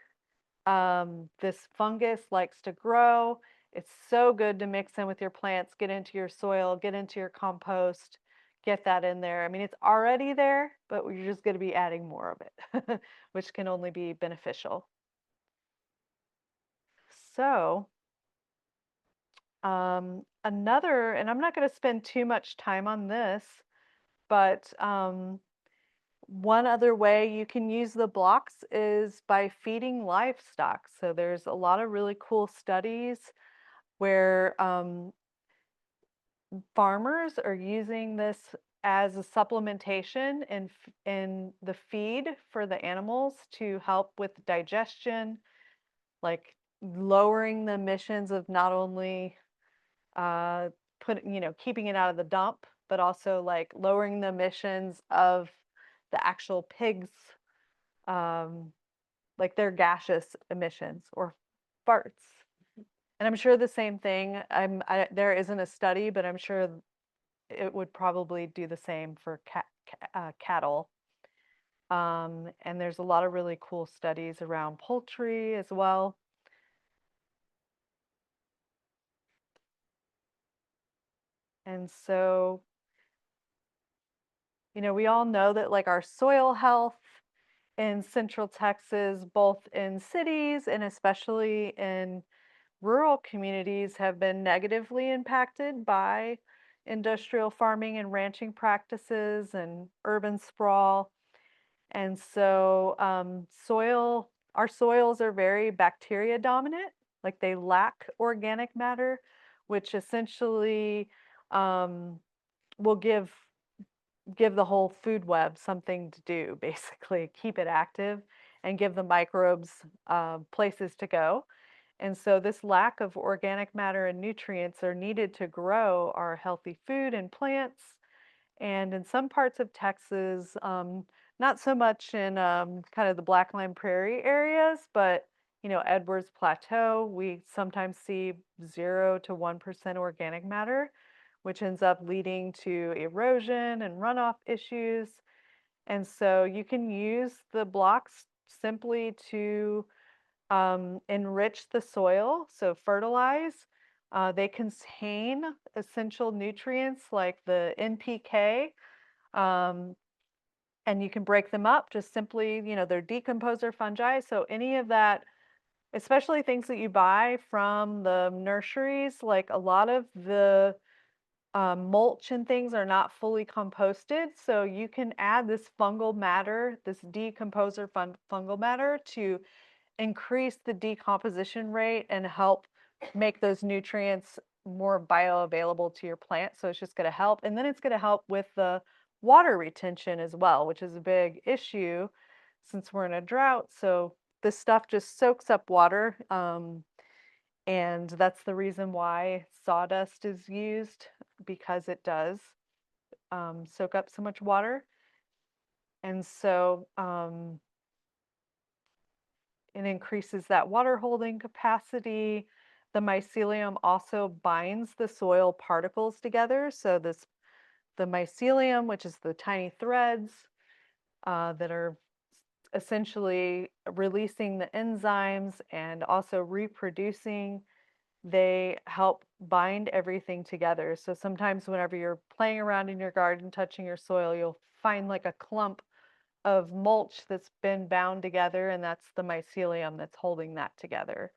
This fungus likes to grow. It's so good to mix in with your plants, get into your soil, get into your compost. get that in there. I mean, it's already there, but we're just going to be adding more of it, which can only be beneficial. So, another, and I'm not going to spend too much time on this, but one other way you can use the blocks is by feeding livestock. So there's a lot of really cool studies where farmers are using this as a supplementation in the feed for the animals to help with digestion, like lowering the emissions of not only uh, keeping it out of the dump, but also like lowering the emissions of the actual pigs, um, like their gaseous emissions or farts. And I'm sure the same thing. There isn't a study, but I'm sure it would probably do the same for cattle. And there's a lot of really cool studies around poultry as well. And so, we all know that like our soil health in Central Texas, both in cities and especially in rural communities, have been negatively impacted by industrial farming and ranching practices and urban sprawl. And so, our soils are very bacteria dominant, like they lack organic matter, which essentially um, will give the whole food web something to do, basically keep it active and give the microbes places to go. And so this lack of organic matter and nutrients are needed to grow our healthy food and plants. And in some parts of Texas, not so much in kind of the Black Lime Prairie areas, but Edwards Plateau, we sometimes see 0 to 1% organic matter, which ends up leading to erosion and runoff issues. And so you can use the blocks simply to enrich the soil, so fertilize. They contain essential nutrients like the NPK, um, and you can break them up just simply, they're decomposer fungi. So any of that, especially things that you buy from the nurseries, like a lot of the mulch and things are not fully composted. So you can add this fungal matter, this decomposer fungal matter to increase the decomposition rate and help make those nutrients more bioavailable to your plant. So it's just going to help. And then it's going to help with the water retention as well, which is a big issue since we're in a drought. So this stuff just soaks up water. And that's the reason why sawdust is used, because it does soak up so much water. And so it increases that water holding capacity. The mycelium also binds the soil particles together. So the mycelium, which is the tiny threads that are essentially releasing the enzymes and also reproducing, they help bind everything together. So sometimes whenever you're playing around in your garden, touching your soil, you'll find like a clump of mulch that's been bound together, and that's the mycelium that's holding that together.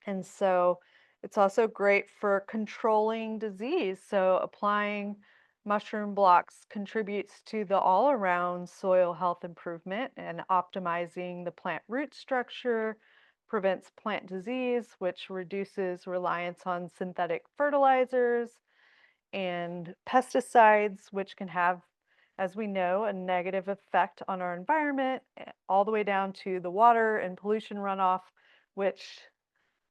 And so it's also great for controlling disease. So applying mushroom blocks contributes to the all-around soil health improvement and optimizing the plant root structure, prevents plant disease, which reduces reliance on synthetic fertilizers and pesticides, which can have, as we know, a negative effect on our environment, all the way down to the water and pollution runoff, which,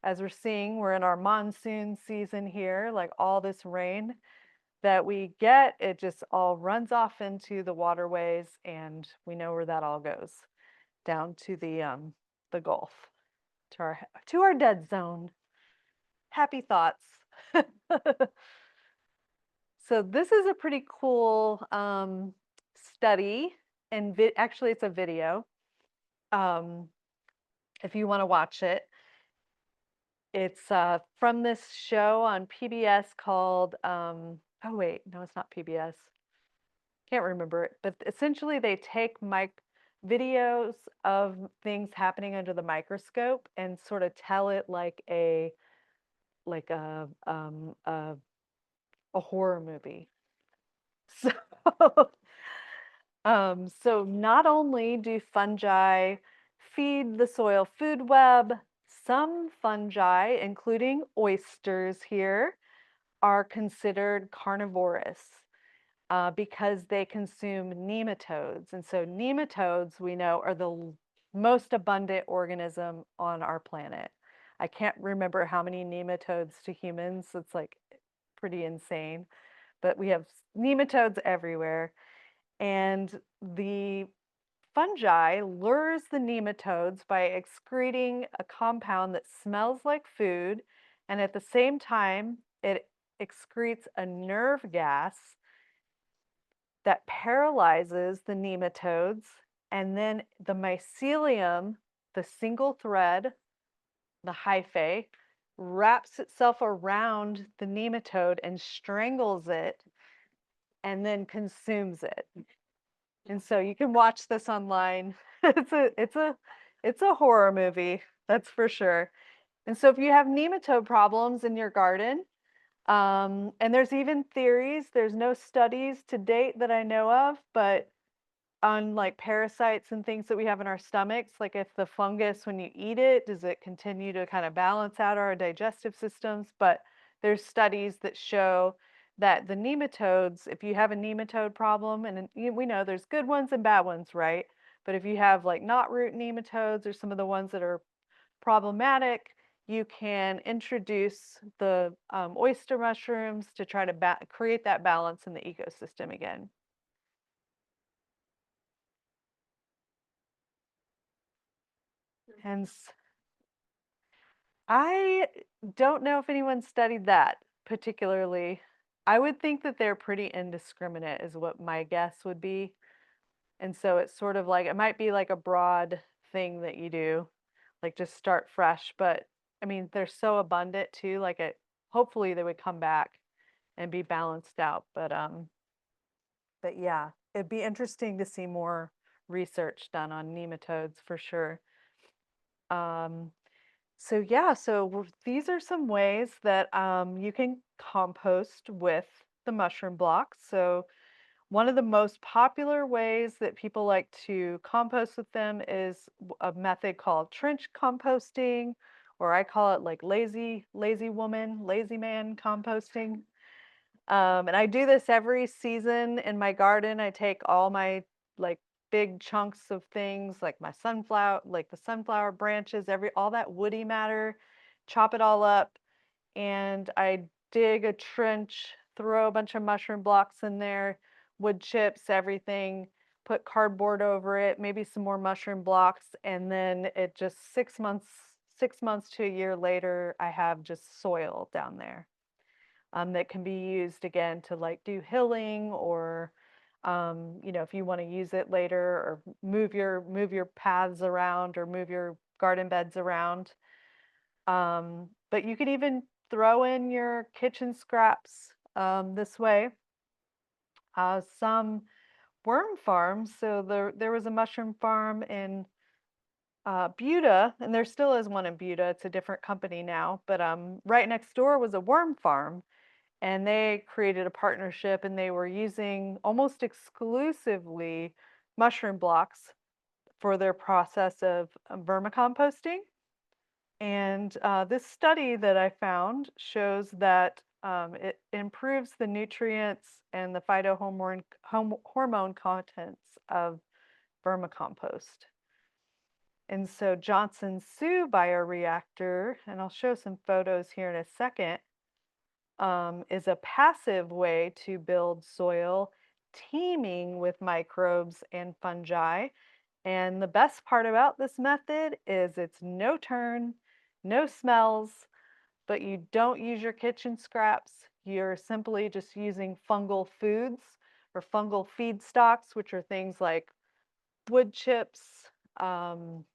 as we're seeing, we're in our monsoon season here, like all this rain that we get, it just all runs off into the waterways, and we know where that all goes, down to the Gulf, to our dead zone. Happy thoughts. So this is a pretty cool study, and actually it's a video. Um, if you want to watch it, it's from this show on PBS called oh wait, no, it's not PBS. Can't remember it, but essentially they take videos of things happening under the microscope and sort of tell it like like a a horror movie. So so not only do fungi feed the soil food web, some fungi, including oysters here, are considered carnivorous because they consume nematodes. And so nematodes, we know, are the most abundant organism on our planet. I can't remember how many nematodes to humans. It's like pretty insane, but we have nematodes everywhere. And the fungi lures the nematodes by excreting a compound that smells like food, and at the same time, it excretes a nerve gas that paralyzes the nematodes, and then the mycelium, the single thread, the hyphae, wraps itself around the nematode and strangles it and then consumes it. And so you can watch this online. It's a horror movie, that's for sure. And so if you have nematode problems in your garden, and there's even theories, there's no studies to date that I know of, but on like parasites and things that we have in our stomachs, like if the fungus, when you eat it, does it continue to kind of balance out our digestive systems? But there's studies that show that the nematodes, if you have a nematode problem, and we know there's good ones and bad ones, right? But if you have like knot root nematodes or some of the ones that are problematic, you can introduce the oyster mushrooms to try to create that balance in the ecosystem again. And I don't know if anyone studied that particularly. I would think that they're pretty indiscriminate, is what my guess would be. And so it's sort of like it might be like a broad thing that you do, like just start fresh. But I mean, they're so abundant too. Like it, hopefully they would come back and be balanced out. But yeah, it'd be interesting to see more research done on nematodes for sure. Um, So yeah, so these are some ways that you can compost with the mushroom blocks. So one of the most popular ways that people like to compost with them is a method called trench composting, or I call it like lazy woman, lazy man composting. And I do this every season in my garden. I take all my like big chunks of things like my sunflower, like the sunflower branches, all that woody matter, chop it all up, and I dig a trench, throw a bunch of mushroom blocks in there, wood chips, everything, put cardboard over it, maybe some more mushroom blocks, and then it just 6 months to a year later, I have just soil down there that can be used again to like do hilling or if you want to use it later or move your paths around or move your garden beds around. But you could even throw in your kitchen scraps this way. Some worm farms. So there was a mushroom farm in Buda, and there still is one in Buda. It's a different company now, but right next door was a worm farm, and they created a partnership, and they were using almost exclusively mushroom blocks for their process of vermicomposting. And this study that I found shows that it improves the nutrients and the hormone contents of vermicompost. And so Johnson Sioux bioreactor, and I'll show some photos here in a second, is a passive way to build soil teeming with microbes and fungi. And the best part about this method is it's no turn, no smells, but you don't use your kitchen scraps. You're simply just using fungal foods or fungal feedstocks, which are things like wood chips. Um,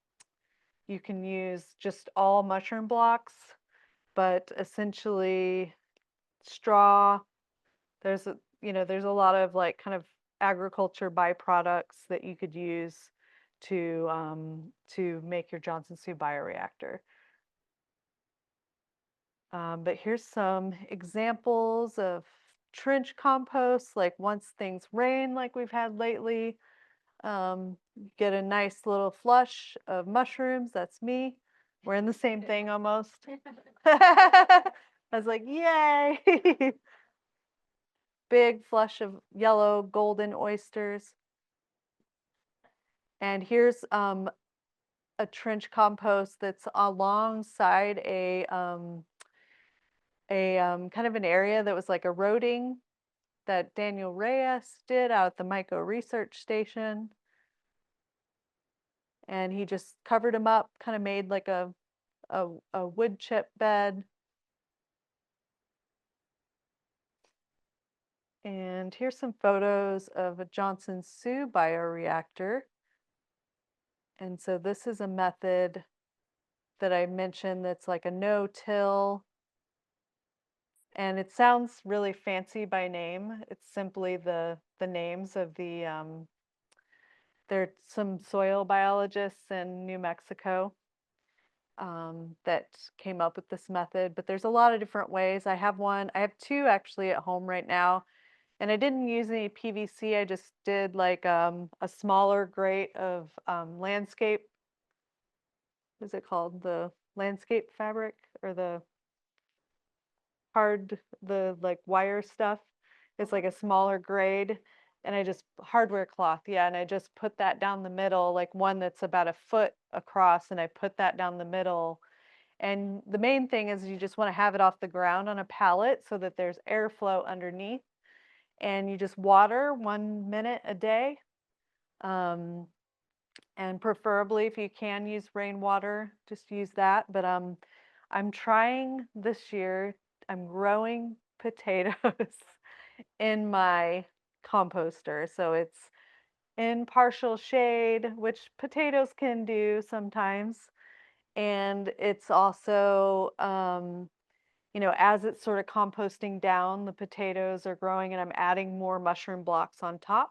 you can use just all mushroom blocks, but essentially straw, there's a lot of like kind of agriculture byproducts that you could use to make your Johnson Sioux bioreactor. But here's some examples of trench compost, like once things rain like we've had lately, get a nice little flush of mushrooms. That's me. We're in the same thing almost. I was like, yay! Big flush of yellow golden oysters. And here's a trench compost that's alongside a kind of an area that was like eroding that Daniel Reyes did out at the Myco research station. And he just covered them up, kind of made like a wood chip bed. And here's some photos of a Johnson Sioux bioreactor. And so this is a method that I mentioned that's like a no-till. And it sounds really fancy by name. It's simply the names of there's some soil biologists in New Mexico that came up with this method, but there's a lot of different ways. I have two actually at home right now, and I didn't use any PVC. I just did like a smaller grate of landscape. What is it called? The landscape fabric or the like wire stuff. It's like a smaller grade. And I just hardware cloth, yeah, and I just put that down the middle, like one that's about a foot across, and I put that down the middle. And the main thing is you just want to have it off the ground on a pallet so that there's airflow underneath. And you just water 1 minute a day. And preferably if you can use rainwater, just use that. But I'm trying this year, I'm growing potatoes in my composter. So it's in partial shade, which potatoes can do sometimes. And it's also, as it's sort of composting down, the potatoes are growing and I'm adding more mushroom blocks on top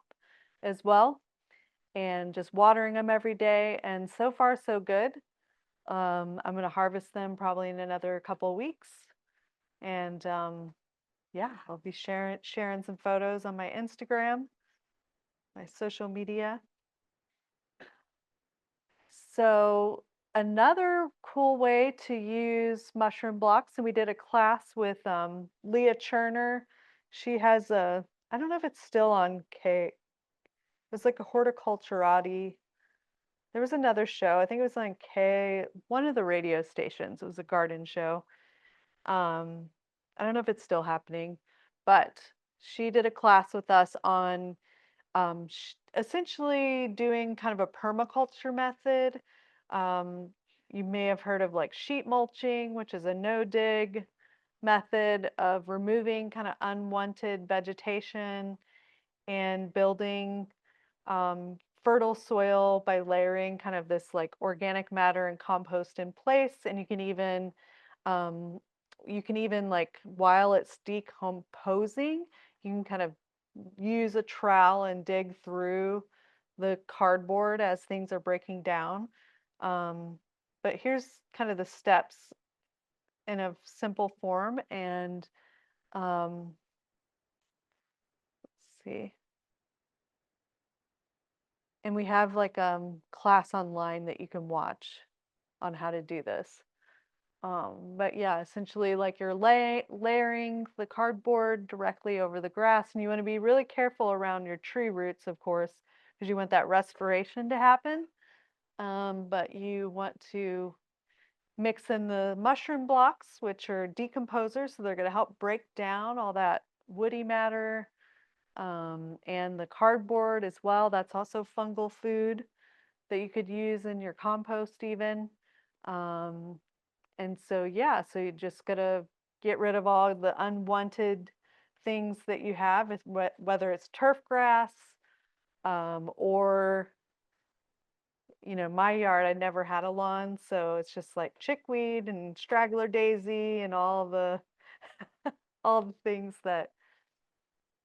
as well and just watering them every day. And so far, so good. I'm going to harvest them probably in another couple of weeks. And yeah, I'll be sharing some photos on my Instagram, my social media. So another cool way to use mushroom blocks, and we did a class with Leah Cherner. She has I don't know if it's still on K. It's like a horticulturati. There was another show, I think it was on K, one of the radio stations. It was a garden show. I don't know if it's still happening, but she did a class with us on essentially doing kind of a permaculture method. Um, you may have heard of like sheet mulching, which is a no-dig method of removing kind of unwanted vegetation and building fertile soil by layering kind of this like organic matter and compost in place. And um, you can even like while it's decomposing, you can kind of use a trowel and dig through the cardboard as things are breaking down. But here's kind of the steps in a simple form. And let's see. And we have like class online that you can watch on how to do this. But yeah, essentially like you're layering the cardboard directly over the grass, and you want to be really careful around your tree roots, of course, because you want that respiration to happen. But you want to mix in the mushroom blocks, which are decomposers, so they're going to help break down all that woody matter, and the cardboard as well. That's also fungal food that you could use in your compost even. And so, yeah, so you just gotta get rid of all the unwanted things that you have, whether it's turf grass, or, my yard, I never had a lawn, so it's just like chickweed and straggler daisy and all the things that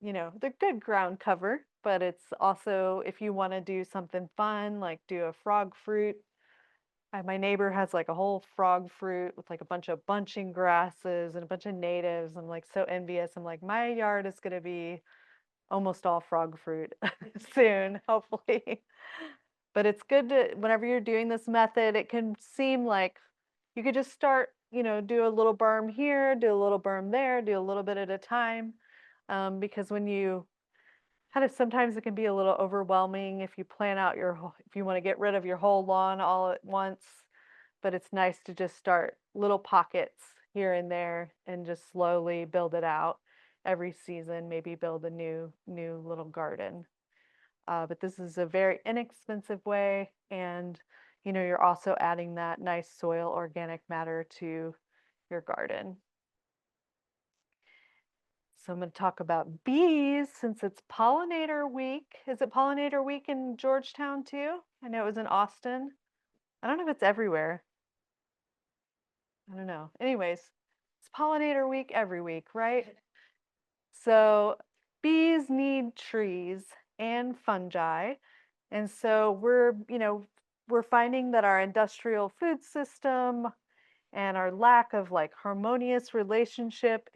they're good ground cover, but it's also if you want to do something fun, like do a frog fruit. My neighbor has like a whole frog fruit with like a bunch of bunching grasses and a bunch of natives. I'm like so envious. I'm like, my yard is going to be almost all frog fruit soon, hopefully. But it's good to, whenever you're doing this method, it can seem like you could just start, do a little berm here, do a little berm there, do a little bit at a time. Because when you kind of sometimes it can be a little overwhelming if you plan out if you want to get rid of your whole lawn all at once. But it's nice to just start little pockets here and there and just slowly build it out every season, maybe build a new little garden. But this is a very inexpensive way, and you're also adding that nice soil organic matter to your garden. So I'm going to talk about bees since it's pollinator week. Is it pollinator week in Georgetown too? I know it was in Austin. I don't know if it's everywhere. I don't know. Anyways, it's pollinator week every week, right? So bees need trees and fungi. And so we're finding that our industrial food system and our lack of like harmonious relationship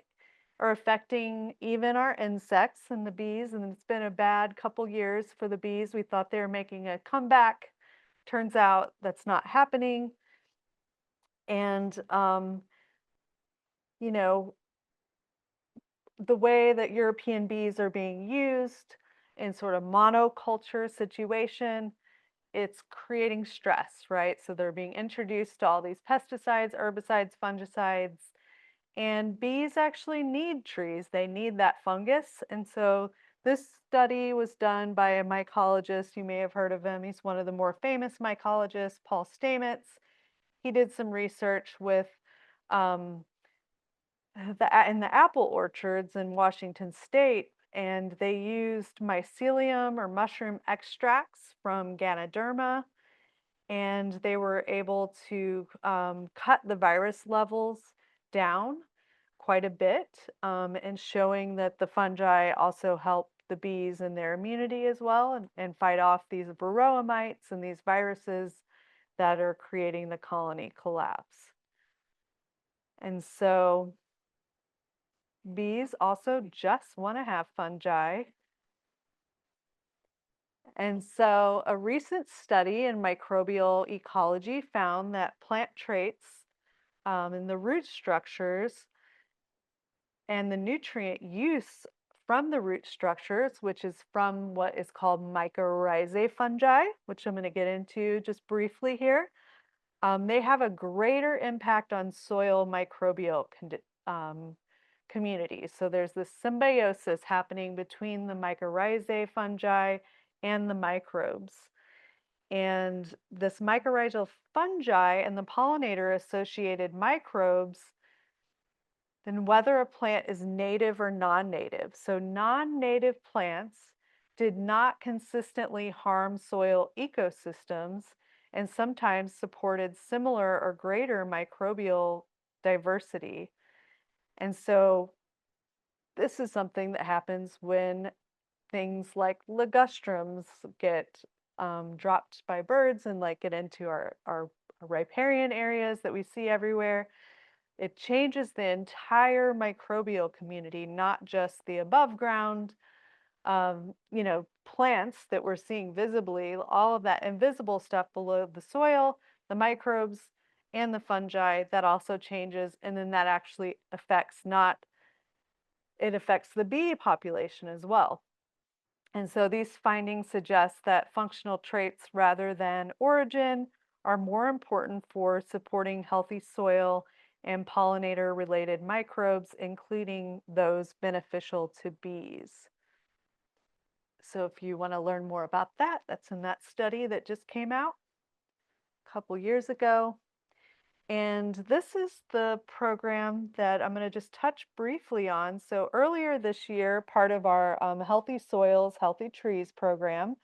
are affecting even our insects and the bees. And it's been a bad couple years for the bees. We thought they were making a comeback. Turns out that's not happening. And, you know, the way that European bees are being used in sort of monoculture situation, it's creating stress, right? So they're being introduced to all these pesticides, herbicides, fungicides, and bees actually need trees. They need that fungus. And so this study was done by a mycologist. You may have heard of him. He's one of the more famous mycologists, Paul Stamets. He did some research with um, in the apple orchards in Washington State, and they used mycelium or mushroom extracts from Ganoderma, and they were able to cut the virus levels down quite a bit, and showing that the fungi also help the bees in their immunity as well and fight off these varroa mites and these viruses that are creating the colony collapse. And so bees also just want to have fungi. And so a recent study in microbial ecology found that plant traits in the root structures and the nutrient use from the root structures, which is from what is called mycorrhizae fungi, which I'm going to get into just briefly here. They have a greater impact on soil microbial communities. So there's this symbiosis happening between the mycorrhizae fungi and the microbes. And this mycorrhizal fungi and the pollinator associated microbes, then whether a plant is native or non-native. So non-native plants did not consistently harm soil ecosystems and sometimes supported similar or greater microbial diversity. And so this is something that happens when things like ligustrums get dropped by birds and like get into our riparian areas that we see everywhere. It changes the entire microbial community, not just the above ground, plants that we're seeing visibly, all of that invisible stuff below the soil, the microbes, and the fungi, that also changes. And then that actually it affects the bee population as well. And so these findings suggest that functional traits rather than origin are more important for supporting healthy soil and pollinator related microbes, including those beneficial to bees. So if you want to learn more about that, that's in that study that just came out a couple years ago. And this is the program that I'm going to just touch briefly on. So earlier this year, part of our Healthy Soils, Healthy Trees program,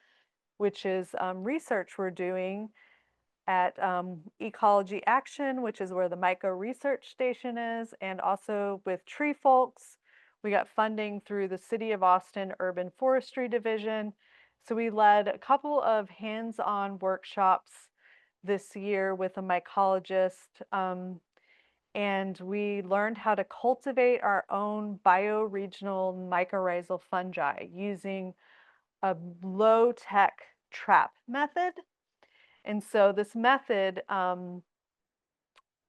which is research we're doing at Ecology Action, which is where the Myco Research Station is, and also with Tree Folks. We got funding through the City of Austin Urban Forestry Division. So we led a couple of hands-on workshops this year with a mycologist, and we learned how to cultivate our own bioregional mycorrhizal fungi using a low-tech trap method. And so this method,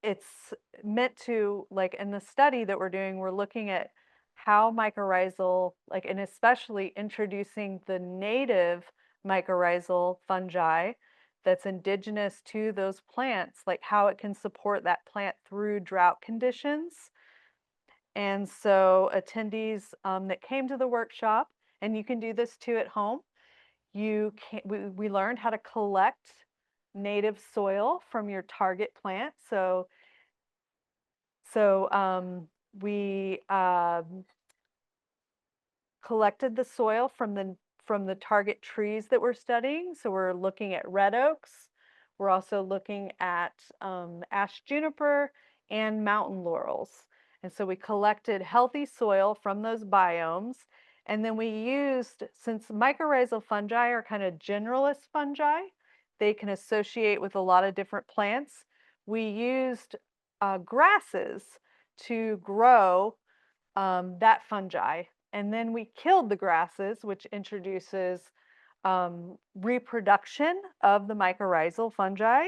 it's meant to, like in the study that we're doing, we're looking at how mycorrhizal, like, and especially introducing the native mycorrhizal fungi that's indigenous to those plants, like how it can support that plant through drought conditions. And so attendees that came to the workshop, and you can do this too at home, we learned how to collect native soil from your target plant. We collected the soil from the target trees that we're studying. So we're looking at red oaks. We're also looking at ash juniper and mountain laurels. And so we collected healthy soil from those biomes. And then we used, since mycorrhizal fungi are kind of generalist fungi, they can associate with a lot of different plants. We used grasses to grow that fungi. And then we killed the grasses, which introduces reproduction of the mycorrhizal fungi.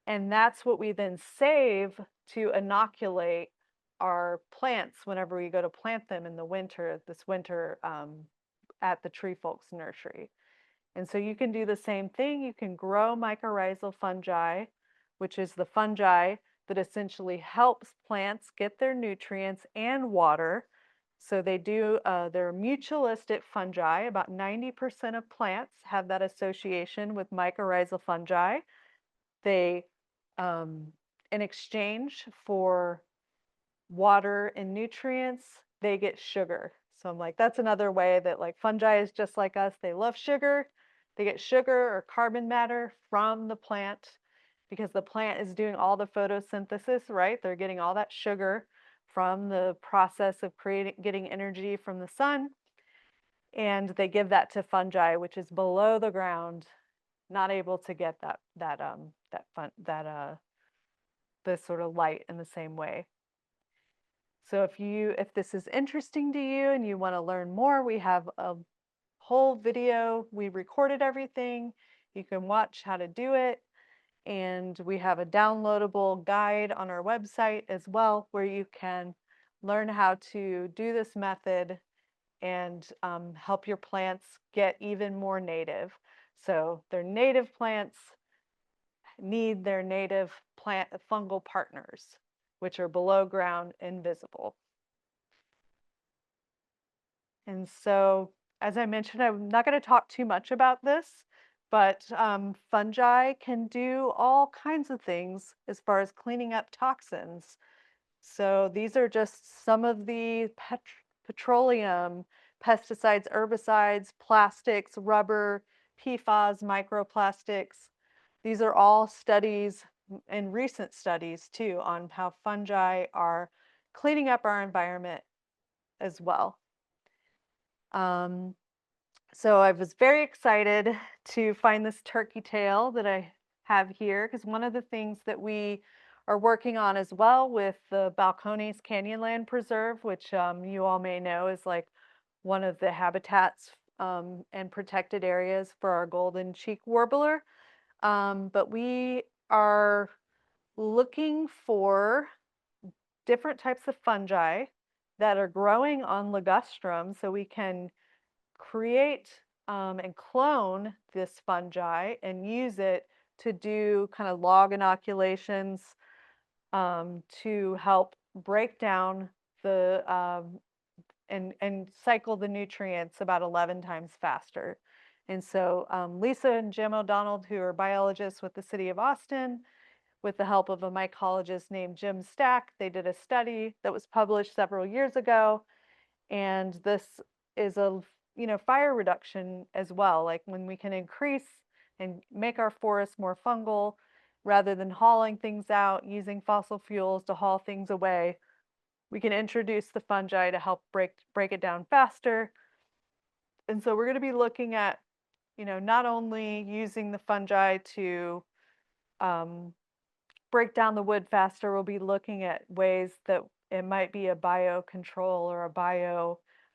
And that's what we then save to inoculate our plants whenever we go to plant them in the winter, this winter at the Tree Folks Nursery. And so you can do the same thing. You can grow mycorrhizal fungi, which is the fungi that essentially helps plants get their nutrients and water. So they're mutualistic fungi. About 90% of plants have that association with mycorrhizal fungi. They, in exchange for water and nutrients, they get sugar. So I'm like, that's another way that like fungi is just like us. They love sugar. They get sugar or carbon matter from the plant because the plant is doing all the photosynthesis, right? They're getting all that sugar from the process of getting energy from the sun. And they give that to fungi, which is below the ground, not able to get the sort of light in the same way. So if this is interesting to you and you want to learn more, we have a whole video. We recorded everything. You can watch how to do it. And we have a downloadable guide on our website as well, where you can learn how to do this method and help your plants get even more native. So their native plants need their native plant fungal partners, which are below ground and visible. And so, as I mentioned, I'm not going to talk too much about this, but fungi can do all kinds of things as far as cleaning up toxins. So these are just some of the petroleum, pesticides, herbicides, plastics, rubber, PFAS, microplastics. These are all studies and recent studies too on how fungi are cleaning up our environment as well. So I was very excited to find this turkey tail that I have here, because one of the things that we are working on as well with the Balcones Canyonland Preserve, which you all may know is like one of the habitats and protected areas for our golden cheek warbler. But we are looking for different types of fungi that are growing on ligustrum so we can create and clone this fungi and use it to do kind of log inoculations to help break down the and cycle the nutrients about 11 times faster. And so Lisa and Jim O'Donnell, who are biologists with the City of Austin, with the help of a mycologist named Jim Stack, they did a study that was published several years ago. And this is a fire reduction as well, like when we can increase and make our forests more fungal rather than hauling things out, using fossil fuels to haul things away. we can introduce the fungi to help break it down faster. And so we're going to be looking at, not only using the fungi to break down the wood faster, we'll be looking at ways that it might be a biocontrol or I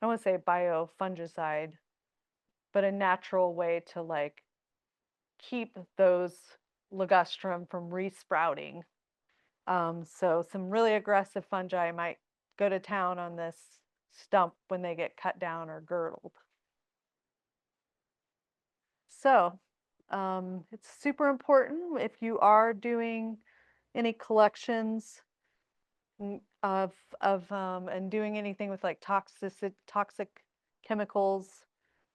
don't want to say biofungicide, but a natural way to like keep those ligustrum from resprouting. So some really aggressive fungi might go to town on this stump when they get cut down or girdled. So it's super important if you are doing any collections and doing anything with like toxic chemicals,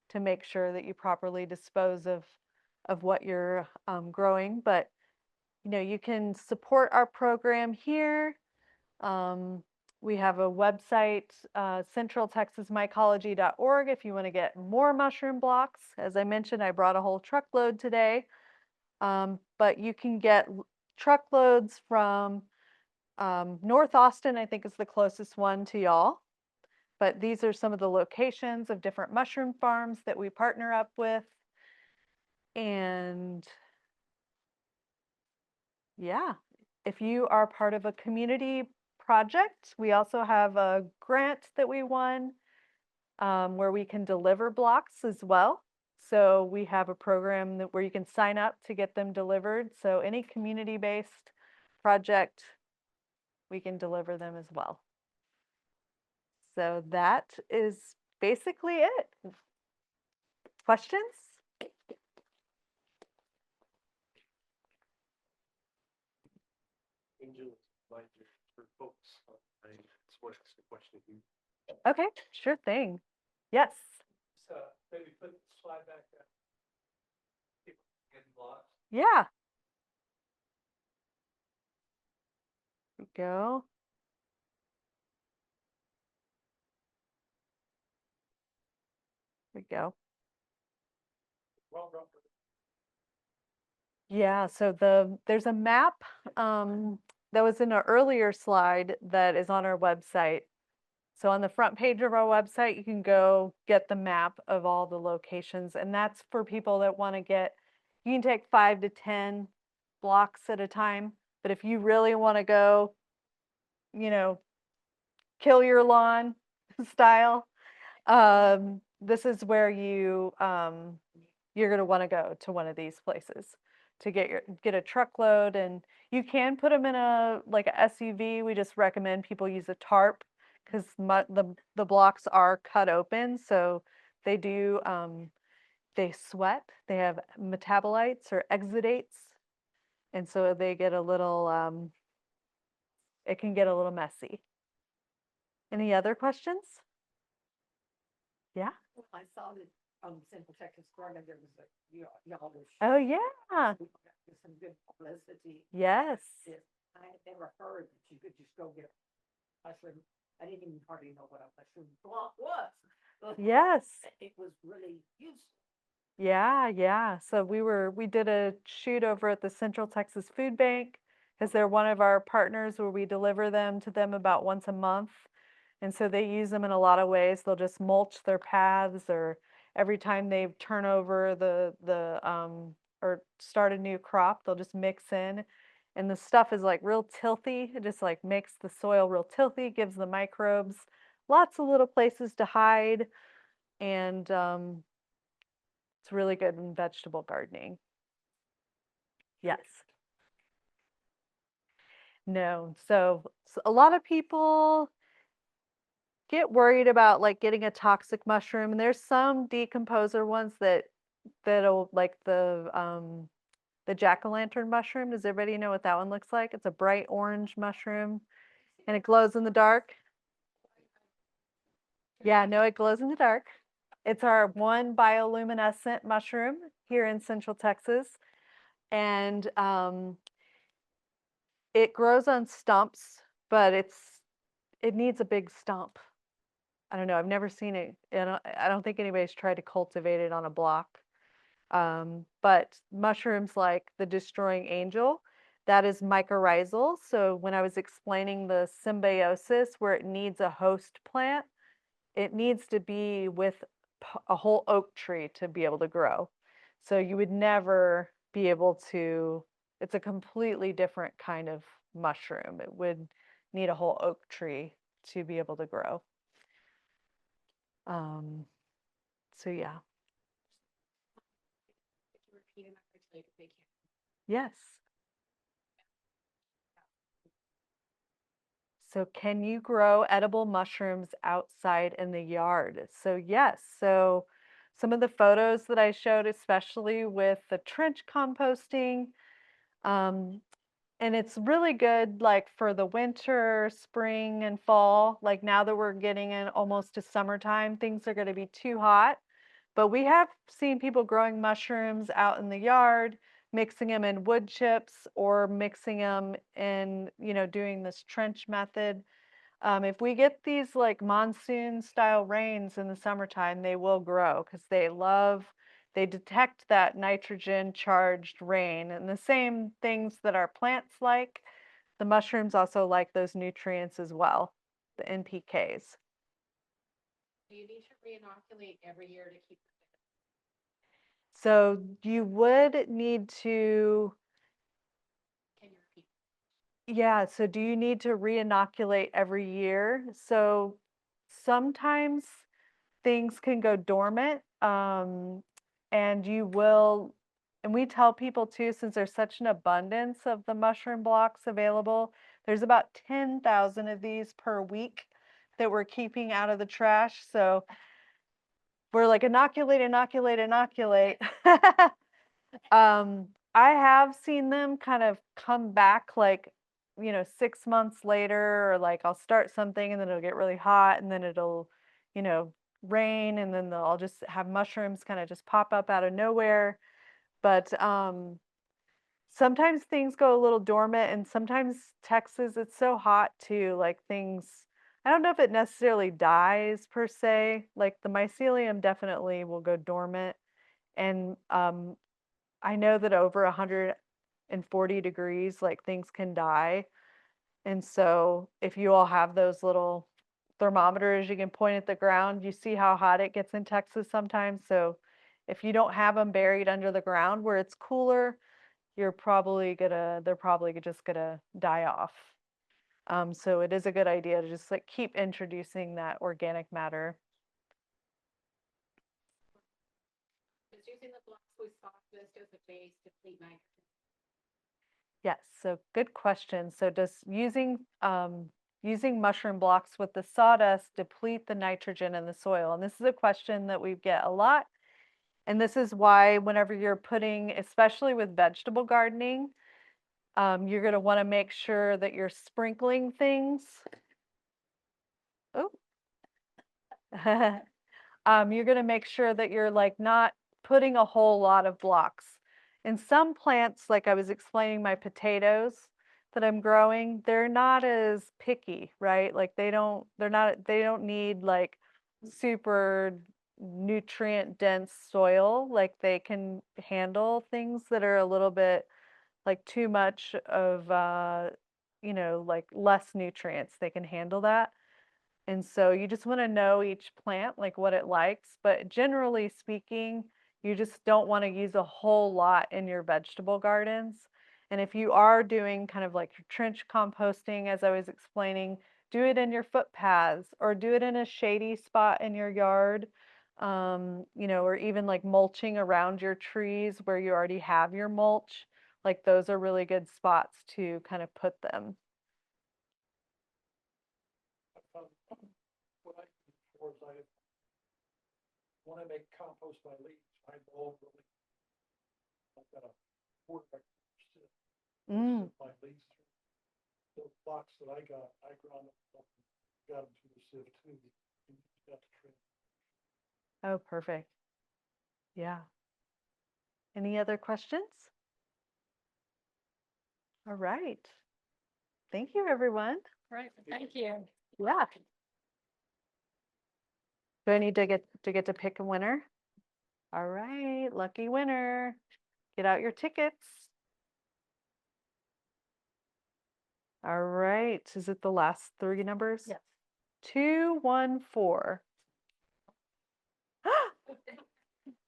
to make sure that you properly dispose of what you're growing. But you can support our program here. We have a website, centraltexasmycology.org, if you want to get more mushroom blocks. As I mentioned, I brought a whole truckload today, but you can get truckloads from North Austin, I think is the closest one to y'all. But these are some of the locations of different mushroom farms that we partner up with. And yeah, if you are part of a community project, we also have a grant that we won where we can deliver blocks as well. So we have a program where you can sign up to get them delivered. So any community-based project, we can deliver them as well. So that is basically it. Questions? Angel, like for folks, I just want to ask a question. Okay, sure thing. Yes. So maybe put the slide back up. People getting blocks. Yeah. There we go. There we go. Yeah, so there's a map that was in an earlier slide that is on our website. So on the front page of our website, you can go get the map of all the locations, and that's for people that want to get, you can take 5 to 10 blocks at a time, but if you really want to go, kill your lawn style, this is where you're going to want to go to one of these places to get a truckload. And you can put them in a SUV. We just recommend people use a tarp because the blocks are cut open, so they do they sweat. They have metabolites or exudates, and so they get a little it can get a little messy. Any other questions? Yeah. I saw that Central Texas Garden, there was y'all was. Oh yeah. Some good publicity. Yes. I had never heard that you could just go get a mushroom. I didn't even hardly know what a mushroom block was. Yes. It was really useful. Yeah. So we did a shoot over at the Central Texas Food Bank because they're one of our partners where we deliver them to them about once a month. And so they use them in a lot of ways. They'll just mulch their paths, or every time they turn over or start a new crop, they'll just mix in. And the stuff is like real tilthy. It just like makes the soil real tilthy, gives the microbes lots of little places to hide. And it's really good in vegetable gardening. Yes. No. So a lot of people get worried about like getting a toxic mushroom, and there's some decomposer ones that'll like the jack-o'-lantern mushroom. Does everybody know what that one looks like? It's a bright orange mushroom and it glows in the dark. Yeah, no, it glows in the dark. It's our one bioluminescent mushroom here in Central Texas. And it grows on stumps, but it needs a big stump. I don't know. I've never seen it. I don't think anybody's tried to cultivate it on a block. But mushrooms like the destroying angel, that is mycorrhizal. So when I was explaining the symbiosis where it needs a host plant, it needs to be with a whole oak tree to be able to grow. So you would never be able to, it's a completely different kind of mushroom. It would need a whole oak tree to be able to grow. So yeah. Yes. So can you grow edible mushrooms outside in the yard? So yes. So some of the photos that I showed, especially with the trench composting, um, and it's really good like for the winter, spring, and fall. Like now that we're getting in almost to summertime, things are going to be too hot. But we have seen people growing mushrooms out in the yard, mixing them in wood chips or mixing them in, doing this trench method. If we get these like monsoon style rains in the summertime, they will grow because they detect that nitrogen charged rain and the same things that our plants like. The mushrooms also like those nutrients as well, the NPKs. Do you need to re-inoculate every year to keep? So you would need to, Can you repeat? yeah, so do you need to re-inoculate every year? So sometimes things can go dormant, and you will, and we tell people too, since there's such an abundance of the mushroom blocks available, there's about 10,000 of these per week that we're keeping out of the trash. So we're like inoculate, inoculate, inoculate. I have seen them kind of come back like, 6 months later, or like I'll start something and then it'll get really hot and then it'll, you know, rain and then I'll just have mushrooms kind of just pop up out of nowhere. But sometimes things go a little dormant and sometimes Texas, it's so hot too, like things, I don't know if it necessarily dies per se, like the mycelium definitely will go dormant. And I know that over 140 degrees, like things can die. And so if you all have those little thermometers, you can point at the ground, you see how hot it gets in Texas sometimes. So if you don't have them buried under the ground where it's cooler, they're probably just gonna die off. So it is a good idea to just like keep introducing that organic matter. Just using the blocks with phosphorus as a base to deplete nitrogen. Yes, so good question. So does using mushroom blocks with the sawdust deplete the nitrogen in the soil? And this is a question that we get a lot. And this is why whenever you're putting, especially with vegetable gardening, you're going to want to make sure that you're sprinkling things. Oh. You're going to make sure that you're like not putting a whole lot of blocks. In some plants, like I was explaining my potatoes that I'm growing, they're not as picky, right? Like they don't need like super nutrient dense soil. Like they can handle things that are a little bit like too much of like less nutrients. They can handle that. And so you just want to know each plant, like what it likes. But generally speaking, you just don't want to use a whole lot in your vegetable gardens. And if you are doing kind of like your trench composting, as I was explaining, do it in your footpaths or do it in a shady spot in your yard, or even like mulching around your trees where you already have your mulch. Like those are really good spots to kind of put them. What I do for is when I make compost my leaves, I mold the leaves. I've got a 4x4 sieve. Mm. My leaves through those blocks that I ground them up and got them through the sieve too. You got to trim. Oh, perfect. Yeah. Any other questions? All right. Thank you, everyone. Right, thank you. Yeah. Do I need to get to pick a winner? All right, lucky winner. Get out your tickets. All right. Is it the last three numbers? Yes. 214.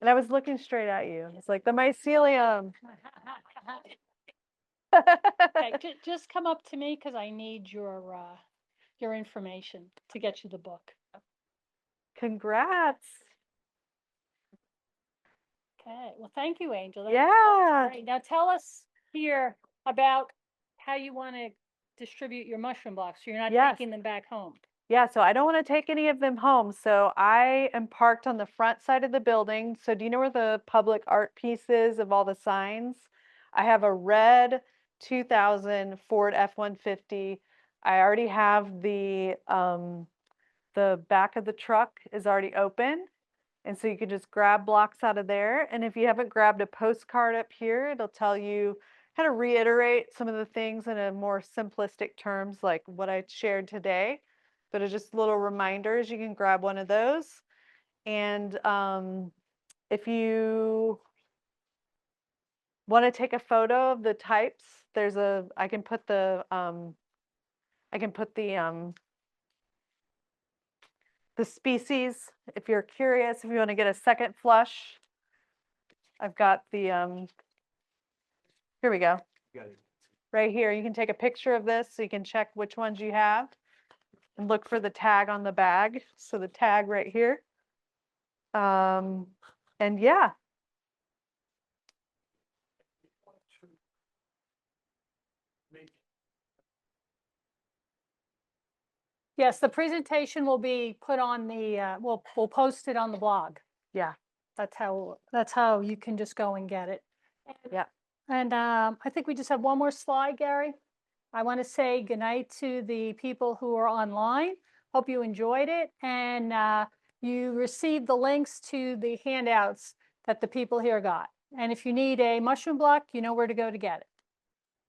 And I was looking straight at you. It's like the mycelium. Okay, just come up to me because I need your information to get you the book. Congrats. Okay, well, thank you, Angel. Yeah. Great. Now tell us here about how you want to distribute your mushroom blocks, so you're not Yes. taking them back home. Yeah, so I don't want to take any of them home. So I am parked on the front side of the building. So do you know where the public art piece is of all the signs? I have a red 2000 Ford F-150. I already have the back of the truck is already open. And so you can just grab blocks out of there. And if you haven't grabbed a postcard up here, it'll tell you how to reiterate some of the things in a more simplistic terms like what I shared today. But it's just little reminders. You can grab one of those. And if you want to take a photo of the types, I can put the species. If you're curious, if you want to get a second flush, I've got the here we go. Right here, you can take a picture of this so you can check which ones you have and look for the tag on the bag. So the tag right here. And yeah, Yes, the presentation will be put on the, we'll post it on the blog. yeah, That's how you can just go and get it. yeah. And I think we just have one more slide, Gary. I want to say goodnight to the people who are online. Hope you enjoyed it, and you received the links to the handouts that the people here got. And if you need a mushroom block, you know where to go to get it.